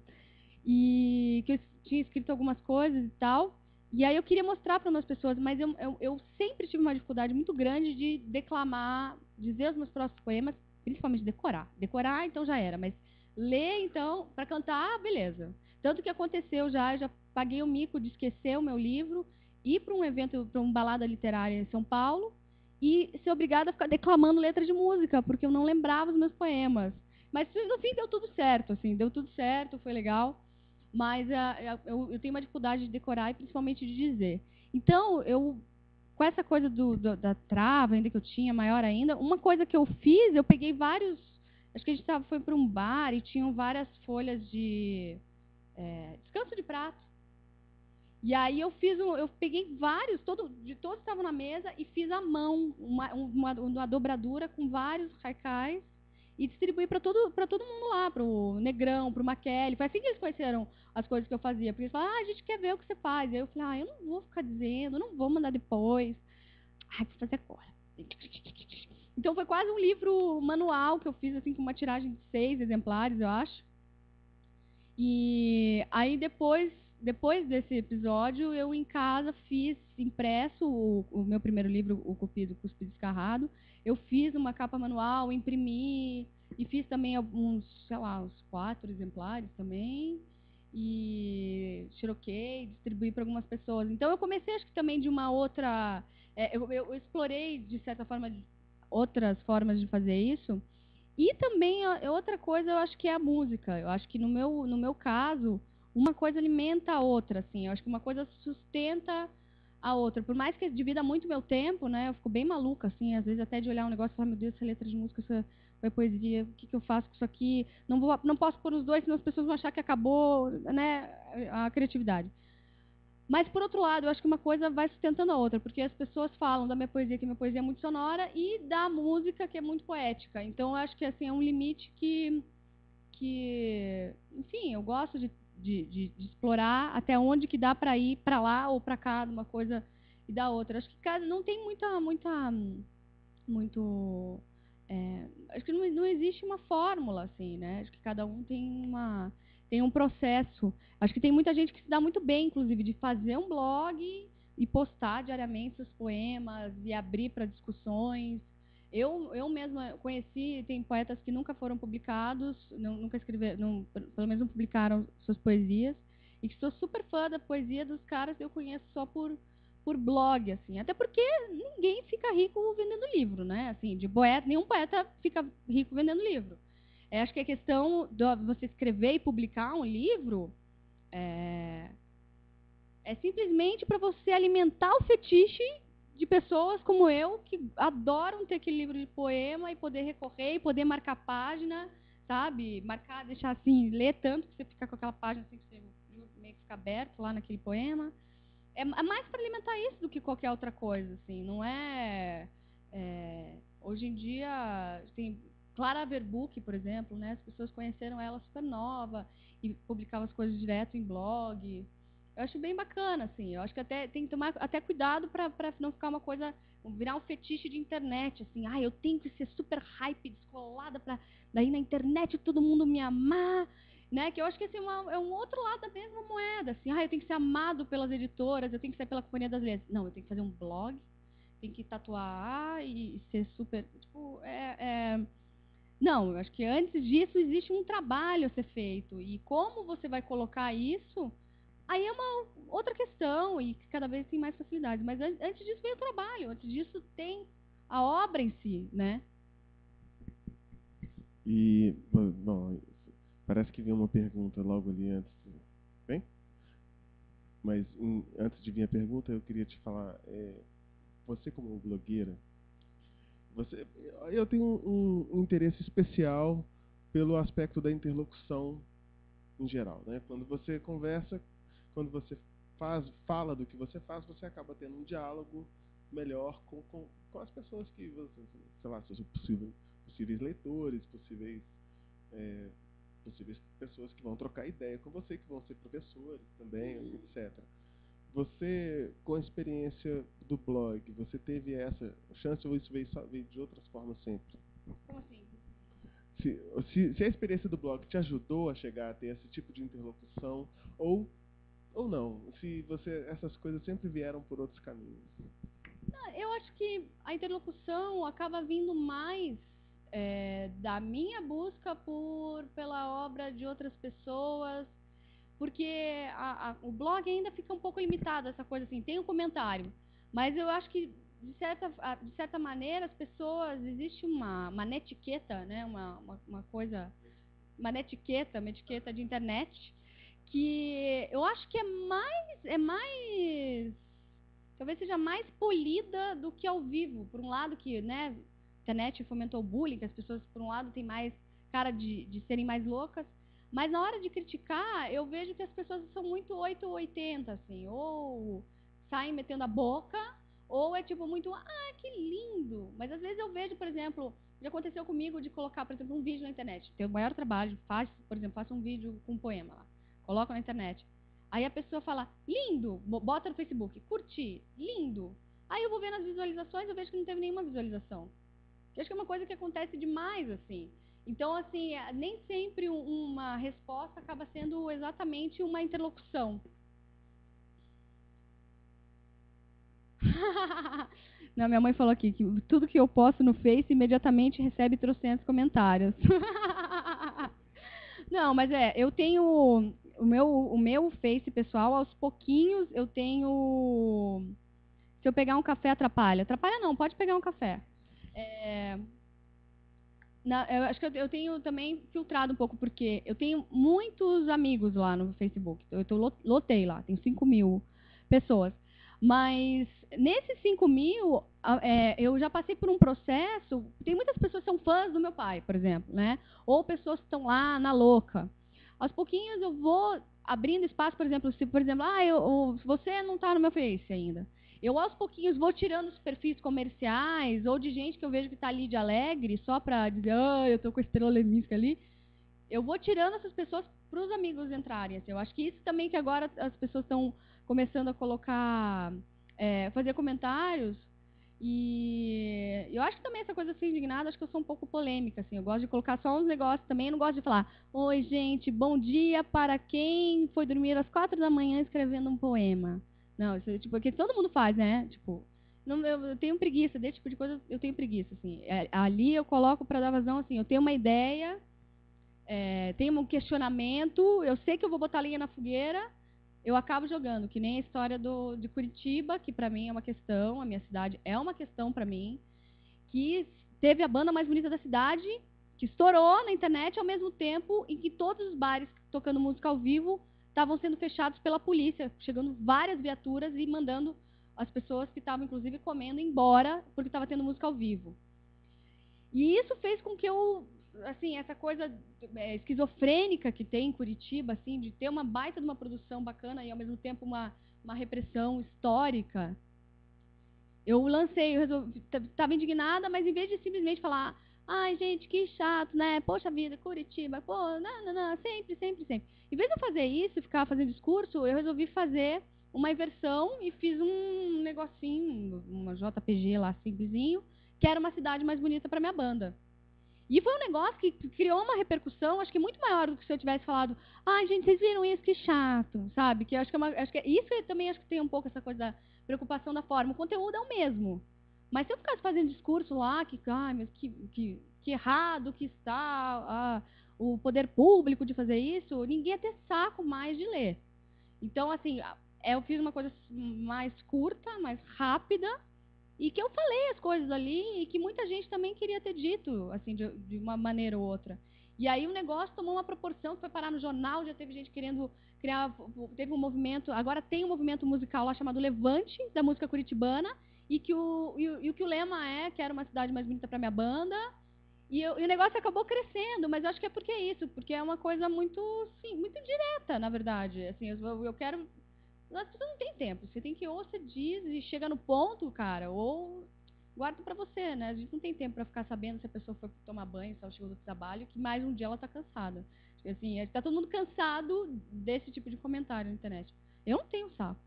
e que eu tinha escrito algumas coisas e tal. E aí eu queria mostrar para umas pessoas, mas eu sempre tive uma dificuldade muito grande de declamar, dizer os meus próprios poemas, principalmente decorar. Decorar, então já era, mas ler, então, para cantar, beleza. Tanto que aconteceu já, eu já paguei o mico de esquecer o meu livro, ir para um evento, para uma balada literária em São Paulo, e ser obrigada a ficar declamando letra de música, porque eu não lembrava os meus poemas. Mas no fim deu tudo certo, assim, deu tudo certo, foi legal. Mas eu tenho uma dificuldade de decorar e principalmente de dizer. Então, com essa coisa da trava ainda que eu tinha, maior ainda, uma coisa que eu fiz, eu peguei vários. Acho que a gente foi para um bar e tinham várias folhas de descanso de prato. E aí eu peguei vários, de todos estavam na mesa e fiz à mão uma dobradura com vários haikais e distribuí para todo mundo lá, para o Negrão, para o Maquele. Foi assim que eles conheceram as coisas que eu fazia. Porque eles falaram, a gente quer ver o que você faz. Aí eu falei, eu não vou ficar dizendo, não vou mandar depois. Vou fazer agora. Então foi quase um livro manual que eu fiz, assim, com uma tiragem de 6 exemplares, eu acho. E aí depois desse episódio, eu em casa fiz impresso o meu primeiro livro, O Cupido Cuspido Escarrado. Eu fiz uma capa manual, imprimi e fiz também uns 4 exemplares também. E xeroquei, distribuí para algumas pessoas. Então eu comecei, acho que também de uma outra. Eu explorei, de certa forma, outras formas de fazer isso. E também outra coisa, eu acho que é a música. Eu acho que no meu caso, uma coisa alimenta a outra, assim. Eu acho que uma coisa sustenta a outra. Por mais que divida muito meu tempo, né? Eu fico bem maluca, assim, às vezes até de olhar um negócio e falar, meu Deus, essa letra de música, essa é poesia, o que eu faço com isso aqui? Não posso pôr os dois, senão as pessoas vão achar que acabou, né, a criatividade. Mas, por outro lado, eu acho que uma coisa vai sustentando a outra, porque as pessoas falam da minha poesia, que minha poesia é muito sonora, e da música, que é muito poética. Então, eu acho que assim, é um limite enfim, eu gosto de explorar até onde que dá para ir para lá ou para cá, de uma coisa e da outra. Acho que não tem muito... acho que não existe uma fórmula, assim, né? Acho que cada um tem um processo. Acho que tem muita gente que se dá muito bem, inclusive, de fazer um blog e postar diariamente seus poemas e abrir para discussões. Eu mesma conheci, tem poetas que nunca foram publicados, nunca escreveram, pelo menos não publicaram suas poesias, e que sou super fã da poesia dos caras que eu conheço só por blog, assim. Até porque ninguém fica rico vendendo livro, né? Assim, de poeta, nenhum poeta fica rico vendendo livro. Acho que a questão de você escrever e publicar um livro é simplesmente para você alimentar o fetiche de pessoas como eu, que adoram ter aquele livro de poema e poder recorrer e poder marcar página, sabe? Marcar, deixar assim, ler tanto que você fica com aquela página assim, que você meio que fica aberto lá naquele poema. É mais para alimentar isso do que qualquer outra coisa, assim. Não hoje em dia tem Clara Verbuck, por exemplo, né? As pessoas conheceram ela super nova e publicava as coisas direto em blog. Eu acho bem bacana, assim. Eu acho que até tem que tomar até cuidado para não ficar uma coisa, virar um fetiche de internet, assim. Eu tenho que ser super hype, descolada para daí na internet todo mundo me amar. Né? Que eu acho que assim, é um outro lado da mesma moeda. Assim, eu tenho que ser amado pelas editoras, eu tenho que ser pela Companhia das Letras. Não, eu tenho que fazer um blog, tenho que tatuar e ser super... Tipo, Não, eu acho que antes disso existe um trabalho a ser feito. E como você vai colocar isso, aí é uma outra questão e cada vez tem mais facilidades. Mas antes disso vem o trabalho, antes disso tem a obra em si, né? E, bom, parece que veio uma pergunta logo ali antes. Bem? Mas antes de vir a pergunta, eu queria te falar, você como blogueira, eu tenho um interesse especial pelo aspecto da interlocução em geral, né? Quando você conversa, quando você fala do que você faz, você acaba tendo um diálogo melhor com as pessoas que você, sei lá, seus possíveis leitores, possíveis possíveis pessoas que vão trocar ideia com você, que vão ser professores também, etc. Você, com a experiência do blog, você teve essa chance ou isso veio de outras formas sempre? Como assim? Se a experiência do blog te ajudou a chegar a ter esse tipo de interlocução, ou não, se essas coisas sempre vieram por outros caminhos. Eu acho que a interlocução acaba vindo mais da minha busca pela obra de outras pessoas, porque o blog ainda fica um pouco limitado, essa coisa assim, tem um comentário, mas eu acho que de certa maneira as pessoas, existe uma netiqueta, né, uma coisa, uma etiqueta de internet, que eu acho que é mais talvez seja mais polida do que ao vivo. Por um lado que, né, a internet fomentou o bullying, que as pessoas, por um lado, têm mais cara de serem mais loucas, mas na hora de criticar, eu vejo que as pessoas são muito 8 ou 80, assim, ou saem metendo a boca, ou é tipo muito, que lindo. Mas às vezes eu vejo, por exemplo, já aconteceu comigo de colocar, por exemplo, um vídeo na internet. Tem o maior trabalho, por exemplo, faço um vídeo com um poema lá, coloco na internet. Aí a pessoa fala, lindo, bota no Facebook, curti, lindo. Aí eu vou ver nas visualizações, eu vejo que não teve nenhuma visualização. Eu acho que é uma coisa que acontece demais, assim. Então, assim, nem sempre uma resposta acaba sendo exatamente uma interlocução. Não, minha mãe falou aqui que tudo que eu posto no Face imediatamente recebe trocentos comentários. Não, mas eu tenho o meu Face pessoal, aos pouquinhos eu tenho. Se eu pegar um café, atrapalha. Atrapalha não, pode pegar um café. Eu acho que eu tenho também filtrado um pouco, porque eu tenho muitos amigos lá no Facebook. Lotei lá, tenho 5.000 pessoas. Mas nesses 5.000, eu já passei por um processo. Tem muitas pessoas que são fãs do meu pai, por exemplo, né? Ou pessoas que estão lá na louca. Aos pouquinhos eu vou abrindo espaço, por exemplo, se você não está no meu Face ainda. Eu, aos pouquinhos, vou tirando os perfis comerciais ou de gente que eu vejo que está ali de alegre, só para dizer, eu estou com a estrela lemística ali. Eu vou tirando essas pessoas para os amigos entrarem. Assim. Eu acho que isso também que agora as pessoas estão começando a colocar, fazer comentários. E eu acho que também essa coisa assim, indignada, acho que eu sou um pouco polêmica. Assim. Eu gosto de colocar só uns negócios também. Eu não gosto de falar, oi, gente, bom dia para quem foi dormir às 4 da manhã escrevendo um poema. Não, isso é tipo, porque todo mundo faz, né? Tipo, não, eu tenho preguiça, desse tipo de coisa eu tenho preguiça, assim. Ali eu coloco para dar vazão, assim, eu tenho uma ideia, tenho um questionamento, eu sei que eu vou botar linha na fogueira, eu acabo jogando, que nem a história de Curitiba, que para mim é uma questão, a minha cidade é uma questão para mim, que teve a banda mais bonita da cidade, que estourou na internet ao mesmo tempo em que todos os bares tocando música ao vivo estavam sendo fechados pela polícia, chegando várias viaturas e mandando as pessoas que estavam, inclusive, comendo embora porque estava tendo música ao vivo. E isso fez com que eu, assim, essa coisa esquizofrênica que tem em Curitiba, assim, de ter uma baita de uma produção bacana e, ao mesmo tempo, uma repressão histórica. Eu lancei, eu estava indignada, mas em vez de simplesmente falar, ai, gente, que chato, né? Poxa vida, Curitiba, pô, não, sempre, sempre, sempre. Em vez de eu fazer isso, ficar fazendo discurso, eu resolvi fazer uma inversão e fiz um negocinho, uma JPG lá, simplesinho, que era uma cidade mais bonita para minha banda. E foi um negócio que criou uma repercussão, acho que muito maior do que se eu tivesse falado, ai, gente, vocês viram isso, que chato, sabe? Que eu acho que isso eu também acho que tem um pouco essa coisa da preocupação da forma. O conteúdo é o mesmo. Mas se eu ficasse fazendo discurso lá, ai, mas que errado que está o poder público de fazer isso, ninguém ia ter saco mais de ler. Então, assim, eu fiz uma coisa mais curta, mais rápida, e que eu falei as coisas ali e que muita gente também queria ter dito, assim, de uma maneira ou outra. E aí o negócio tomou uma proporção que foi parar no jornal, já teve gente querendo criar, teve um movimento, agora tem um movimento musical lá chamado Levante, da música curitibana, e que o que o lema é, quero uma cidade mais bonita para minha banda, e o negócio acabou crescendo, mas eu acho que é porque é isso, porque é uma coisa muito, sim, muito direta, na verdade. Assim, eu quero as pessoas não têm tempo. Você tem que ou você diz e chega no ponto, cara, ou guarda para você, né? A gente não tem tempo para ficar sabendo se a pessoa foi tomar banho, se ela chegou do trabalho, que mais um dia ela está cansada. Assim, está todo mundo cansado desse tipo de comentário na internet. Eu não tenho saco.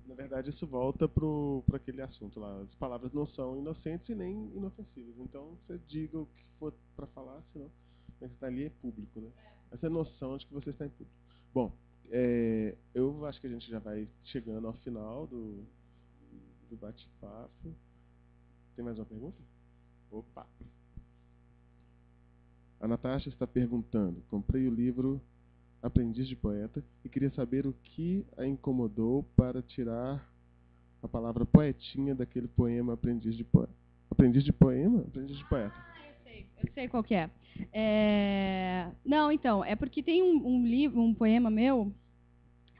Na verdade, isso volta para aquele assunto lá. As palavras não são inocentes e nem inofensivas. Então, você diga o que for para falar, senão você está ali é público, né? Essa é a noção de que você está em público. Bom, eu acho que a gente já vai chegando ao final do bate-papo. Tem mais uma pergunta? Opa! A Natasha está perguntando: comprei o livro Aprendiz de Poeta e queria saber o que a incomodou para tirar a palavra poetinha daquele poema Aprendiz de Poeta. Aprendiz de Poema? Aprendiz de Poeta. Eu sei qual que é. Não, então, é porque tem um livro, um poema meu,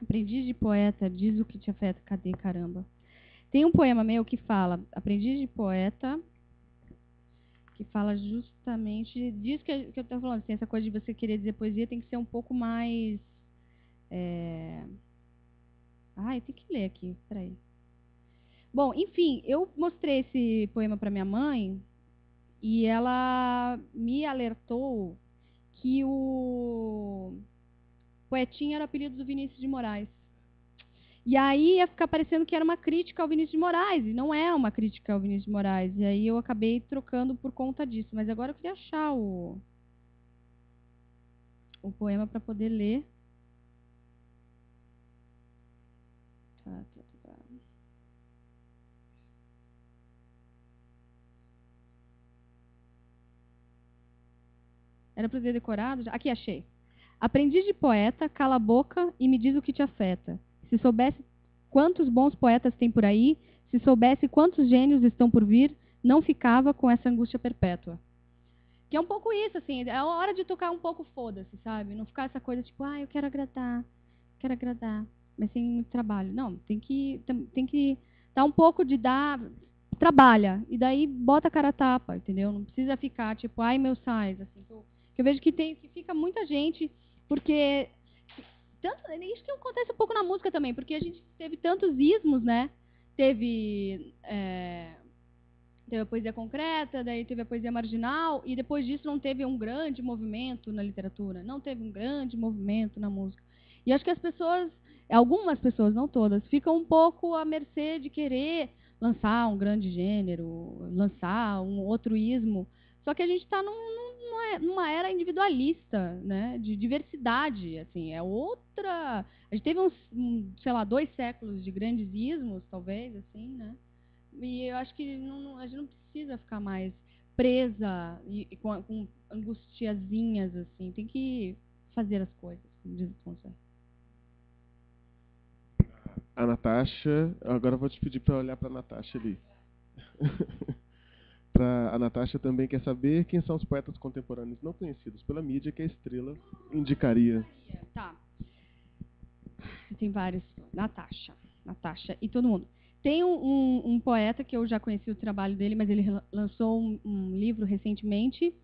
Aprendiz de Poeta, diz o que te afeta. Cadê, caramba? Tem um poema meu que fala, Aprendiz de Poeta, que fala justamente disso que eu estou falando, assim, essa coisa de você querer dizer poesia tem que ser um pouco mais... Ai, tem que ler aqui, peraí. Bom, enfim, eu mostrei esse poema para minha mãe e ela me alertou que o Poetinha era o apelido do Vinícius de Moraes. E aí ia ficar parecendo que era uma crítica ao Vinícius de Moraes, e não é uma crítica ao Vinícius de Moraes. E aí eu acabei trocando por conta disso. Mas agora eu queria achar o poema para poder ler. Tá. Era para ter decorado? Aqui, achei. Aprendiz de poeta, cala a boca e me diz o que te afeta. Se soubesse quantos bons poetas tem por aí, se soubesse quantos gênios estão por vir, não ficava com essa angústia perpétua. Que é um pouco isso, assim, é a hora de tocar um pouco foda-se, sabe? Não ficar essa coisa tipo, eu quero agradar, mas sem muito trabalho. Não, tem que dar um pouco de trabalha, e daí bota a cara a tapa, entendeu? Não precisa ficar tipo, meu sais, assim, que eu vejo que fica muita gente, porque isso que acontece um pouco na música também, porque a gente teve tantos ismos, né? Teve a poesia concreta, daí teve a poesia marginal, e depois disso não teve um grande movimento na literatura, não teve um grande movimento na música. E acho que as pessoas, algumas pessoas, não todas, ficam um pouco à mercê de querer lançar um grande gênero, lançar um outro ismo. Só que a gente está numa era individualista, né, de diversidade, assim, é outra... A gente teve sei lá, 2 séculos de grandes ismos, talvez, assim, né? E eu acho que a gente não precisa ficar mais presa com angustiazinhas, assim. Tem que fazer as coisas, como diz o Tom Zé. A Natasha, agora eu vou te pedir para olhar para a Natasha ali. A Natasha também quer saber quem são os poetas contemporâneos não conhecidos pela mídia que a Estrela indicaria. Tá. Tem vários. Natasha e todo mundo. Tem um poeta que eu já conheci o trabalho dele, mas ele lançou um livro recentemente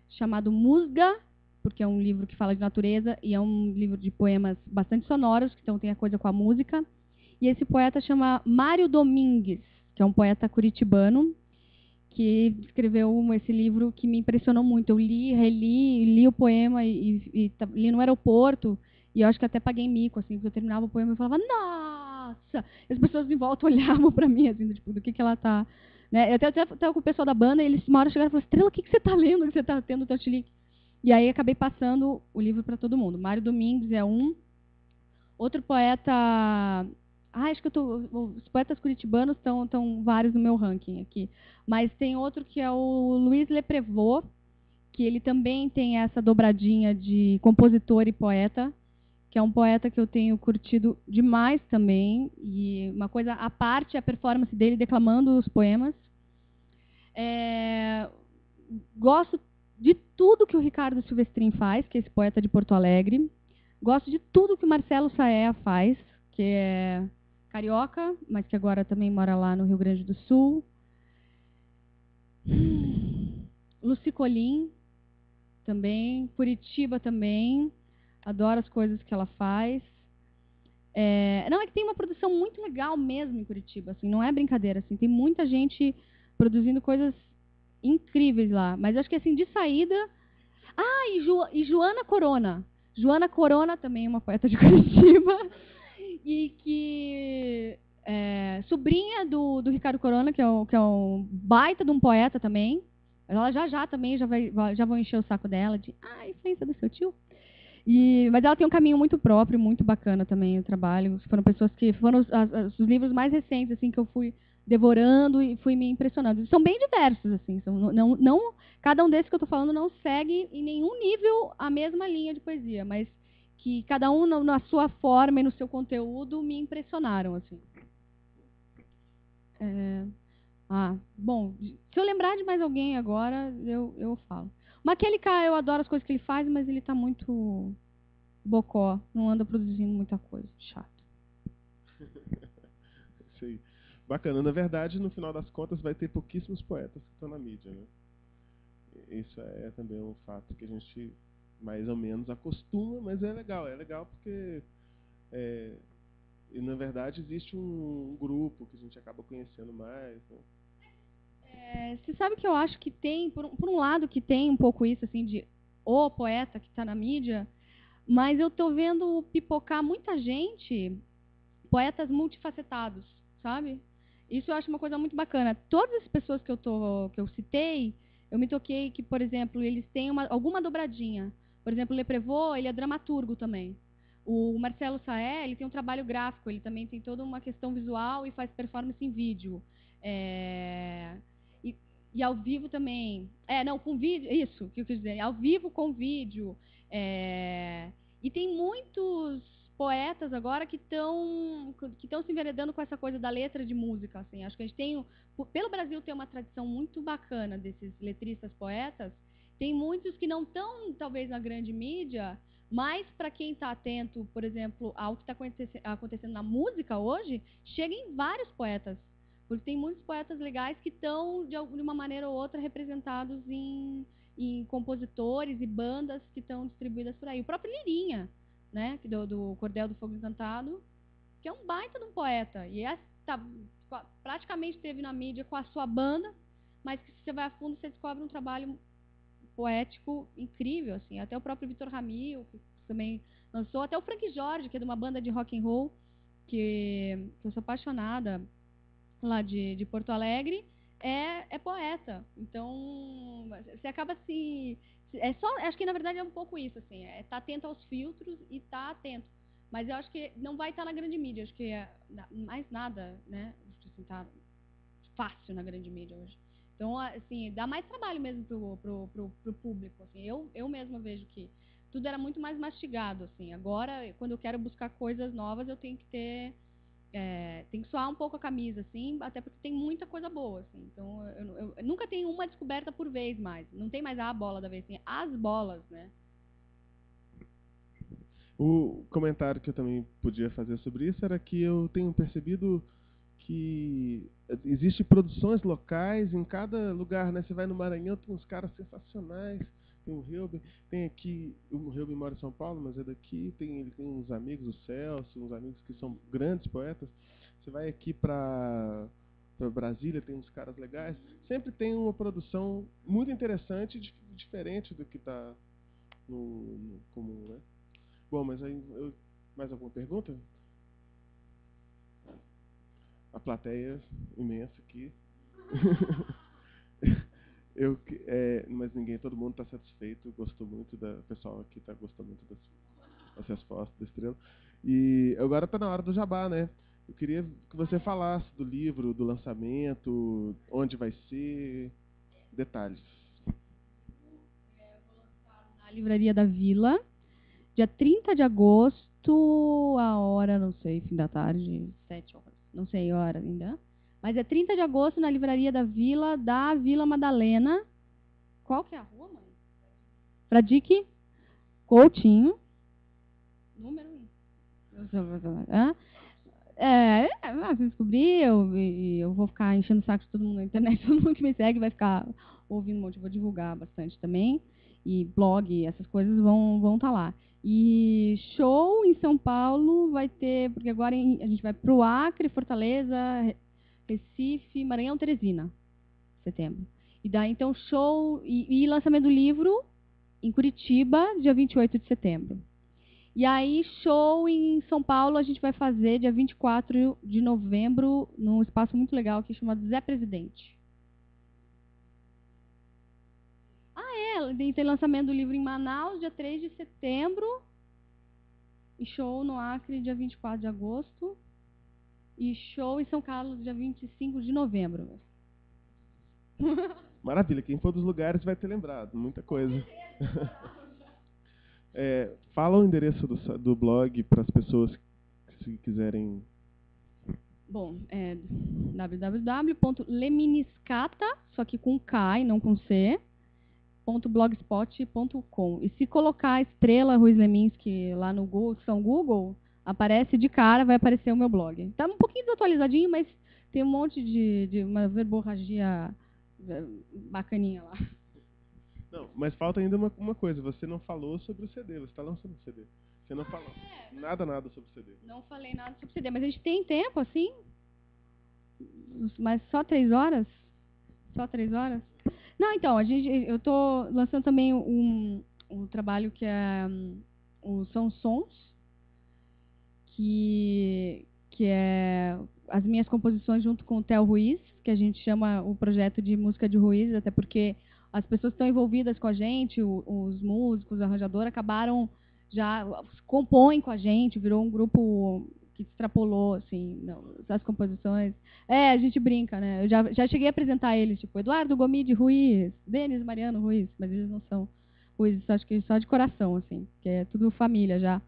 chamado Musga, porque é um livro que fala de natureza e é um livro de poemas bastante sonoros, então tem a coisa com a música. E esse poeta chama Mário Domingues, que é um poeta curitibano, que escreveu esse livro que me impressionou muito. Eu li o poema e li no aeroporto, e eu acho que até paguei mico, assim, porque eu terminava o poema e falava, nossa! E as pessoas de volta olhavam para mim, assim, tipo, do que ela tá... Né? Eu até com o pessoal da banda, eles uma hora chegaram e falaram, Estrela, o que você está lendo, que você está tendo teu chilique? E aí acabei passando o livro para todo mundo. Mário Domingues é um. Outro poeta... acho que os poetas curitibanos estão vários no meu ranking aqui. Mas tem outro que é o Luiz Leprevot, que ele também tem essa dobradinha de compositor e poeta, que é um poeta que eu tenho curtido demais também. E uma coisa à parte é a performance dele declamando os poemas. Gosto de tudo que o Ricardo Silvestrin faz, que é esse poeta de Porto Alegre. Gosto de tudo que o Marcelo Saea faz, que é carioca, mas que agora também mora lá no Rio Grande do Sul. Lucy Colim, também. Curitiba também. Adoro as coisas que ela faz. Não, é que tem uma produção muito legal mesmo em Curitiba, assim, não é brincadeira, assim, tem muita gente produzindo coisas incríveis lá. Mas acho que, assim, de saída... e Joana Corona. Joana Corona também é uma poeta de Curitiba, e que sobrinha do Ricardo Corona, que é um baita de um poeta também. Ela já também já vão encher o saco dela de influência do seu tio. Mas ela tem um caminho muito próprio, muito bacana também o trabalho. Foram pessoas que foram os livros mais recentes assim que eu fui devorando e fui me impressionando. São bem diversos assim, não cada um desses que eu estou falando não segue em nenhum nível a mesma linha de poesia, mas que cada um na sua forma e no seu conteúdo me impressionaram assim. Bom, se eu lembrar de mais alguém agora, eu falo. O Maquele-Ká, eu adoro as coisas que ele faz, mas ele está muito bocó, não anda produzindo muita coisa, chato. Sim. Bacana. Na verdade, no final das contas, vai ter pouquíssimos poetas que estão na mídia, né? Isso é também um fato que a gente mais ou menos acostuma, mas é legal porque e, na verdade, existe um grupo que a gente acaba conhecendo mais, né? Você sabe que eu acho que tem, por um lado, que tem um pouco isso, assim, de o poeta que está na mídia, mas eu estou vendo pipocar muita gente, poetas multifacetados, sabe? Isso eu acho uma coisa muito bacana. Todas as pessoas que eu citei, eu me toquei que, por exemplo, eles têm alguma dobradinha. Por exemplo, o Leprevot, ele é dramaturgo também. O Marcelo Saé, ele tem um trabalho gráfico, ele também tem toda uma questão visual e faz performance em vídeo. E ao vivo também. Com vídeo, isso que eu quis dizer. Ao vivo com vídeo. E tem muitos poetas agora que estão se enveredando com essa coisa da letra de música. Assim. Acho que a gente tem, pelo Brasil, tem uma tradição muito bacana desses letristas poetas. Tem muitos que não estão, talvez, na grande mídia, mas para quem está atento, por exemplo, ao que está acontecendo na música hoje, chega em vários poetas. Porque tem muitos poetas legais que estão, de uma maneira ou outra, representados em compositores e bandas que estão distribuídas por aí. O próprio Lirinha, né, do Cordel do Fogo Encantado, que é um baita de um poeta. E praticamente esteve na mídia com a sua banda, mas que se você vai a fundo, você descobre um trabalho poético incrível. Assim. Até o próprio Vitor Ramil, que também lançou, até o Frank Jorge, que é de uma banda de rock and roll, que eu sou apaixonada, lá de Porto Alegre, é poeta. Então, você acaba se... acho que, na verdade, é um pouco isso, assim, estar atento aos filtros e estar atento. Mas eu acho que não vai estar na grande mídia, acho que mais nada, né, assim, tá fácil na grande mídia hoje. Então, assim, dá mais trabalho mesmo pro público, assim. Eu mesma vejo que tudo era muito mais mastigado, assim. Agora, quando eu quero buscar coisas novas, eu tenho que ter... tem que suar um pouco a camisa, assim, até porque tem muita coisa boa, assim. Então, eu nunca tenho uma descoberta por vez mais. Não tem mais a bola da vez, tem as bolas, né? O comentário que eu também podia fazer sobre isso era que eu tenho percebido que existem produções locais em cada lugar, né? Você vai no Maranhão, tem uns caras sensacionais. Tem o Reuben, tem aqui, o Reuben mora em São Paulo, mas é daqui, ele tem uns amigos, o Celso, uns amigos que são grandes poetas. Você vai aqui para Brasília, tem uns caras legais. Sempre tem uma produção muito interessante, diferente do que está no comum, né? Bom, mas aí, mais alguma pergunta? A plateia imensa aqui. Mas todo mundo está satisfeito, gostou muito, o pessoal aqui gostou muito das respostas da Estrela. E agora está na hora do jabá, né? Eu queria que você falasse do livro, do lançamento, onde vai ser, detalhes. Eu vou lançar na Livraria da Vila, dia 30 de agosto, a hora, não sei, fim da tarde, 7 horas, não sei a hora ainda. Mas é 30 de agosto na Livraria da Vila Madalena. Qual que é a rua, mãe? Fradique Coutinho. Número 1. Você descobrir, eu vou ficar enchendo o saco de todo mundo na internet, todo mundo que me segue vai ficar ouvindo um monte, eu vou divulgar bastante também. E blog, essas coisas vão estar lá. E show em São Paulo vai ter, porque agora a gente vai para o Acre, Fortaleza, Recife, Maranhão, Teresina, setembro. E daí então show e lançamento do livro em Curitiba, dia 28 de setembro. E aí show em São Paulo a gente vai fazer dia 24 de novembro num espaço muito legal aqui chamado Zé Presidente. Tem lançamento do livro em Manaus, dia 3 de setembro. E show no Acre, dia 24 de agosto. E show em São Carlos, dia 25 de novembro. Maravilha, quem for dos lugares vai ter lembrado, muita coisa. Fala o endereço do blog para as pessoas que se quiserem. Bom, é www.leminiscata, só que com K e não com C, .blogspot.com. E se colocar a estrela Ruiz Leminski lá no Google, São Google, aparece de cara, vai aparecer o meu blog. Está um pouquinho desatualizadinho, mas tem um monte de uma verborragia bacaninha lá. Não, mas falta ainda uma coisa. Você não falou sobre o CD. Você está lançando o CD. Você não falou nada sobre o CD. Não falei nada sobre o CD, mas a gente tem tempo, assim? Mas só 3 horas? Só 3 horas? Não, então, eu estou lançando também um trabalho que é São Sons, que é as minhas composições junto com o Theo Ruiz, que a gente chama o projeto de música de Ruiz, até porque as pessoas que estão envolvidas com a gente, os músicos, o arranjador, acabaram já compõem com a gente, virou um grupo que extrapolou assim, as composições. A gente brinca, né? Eu já cheguei a apresentar eles, tipo Eduardo Gomide Ruiz, Denis Mariano Ruiz, mas eles não são Ruiz, acho que só de coração, assim, que é tudo família já.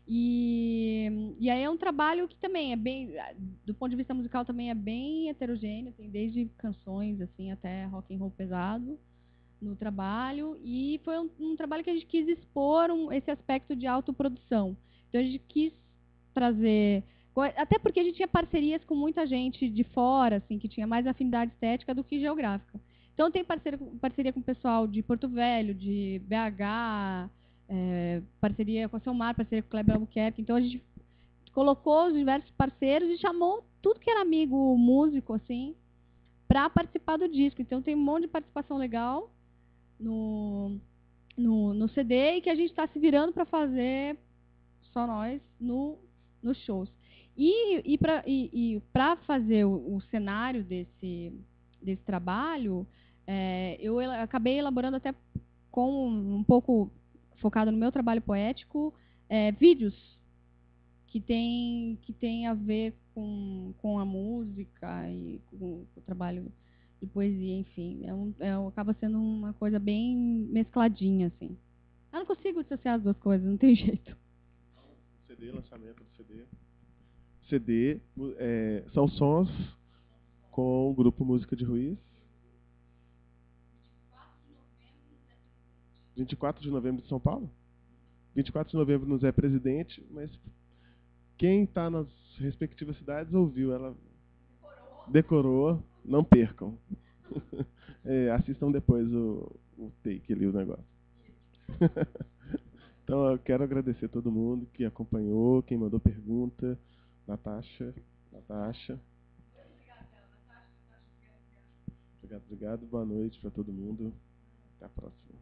E aí é um trabalho que também é bem, do ponto de vista musical também é bem heterogêneo, tem desde canções assim até rock and roll pesado no trabalho, e foi um trabalho que a gente quis expor esse aspecto de autoprodução. Então a gente quis trazer, até porque a gente tinha parcerias com muita gente de fora, assim, que tinha mais afinidade estética do que geográfica. Então tem parceria com o pessoal de Porto Velho, de BH, parceria com a Selmar, parceria com o Kleber Albuquerque. Então a gente colocou os diversos parceiros e chamou tudo que era amigo músico, assim, para participar do disco. Então tem um monte de participação legal no CD e que a gente está se virando para fazer só nós nos shows. E para fazer o cenário desse trabalho, eu acabei elaborando até com um pouco focado no meu trabalho poético, vídeos que tem a ver com a música e com o trabalho de poesia, enfim. Acaba sendo uma coisa bem mescladinha, assim. Eu não consigo dissociar as duas coisas, não tem jeito. CD, lançamento do CD. CD, são sons com o grupo Música de Ruiz. 24 de novembro de São Paulo? 24 de novembro no Zé Presidente, mas quem está nas respectivas cidades ouviu, ela decorou, não percam. Assistam depois o take ali, o negócio. Então eu quero agradecer a todo mundo que acompanhou, quem mandou pergunta. Natasha. Obrigado. Boa noite para todo mundo. Até a próxima.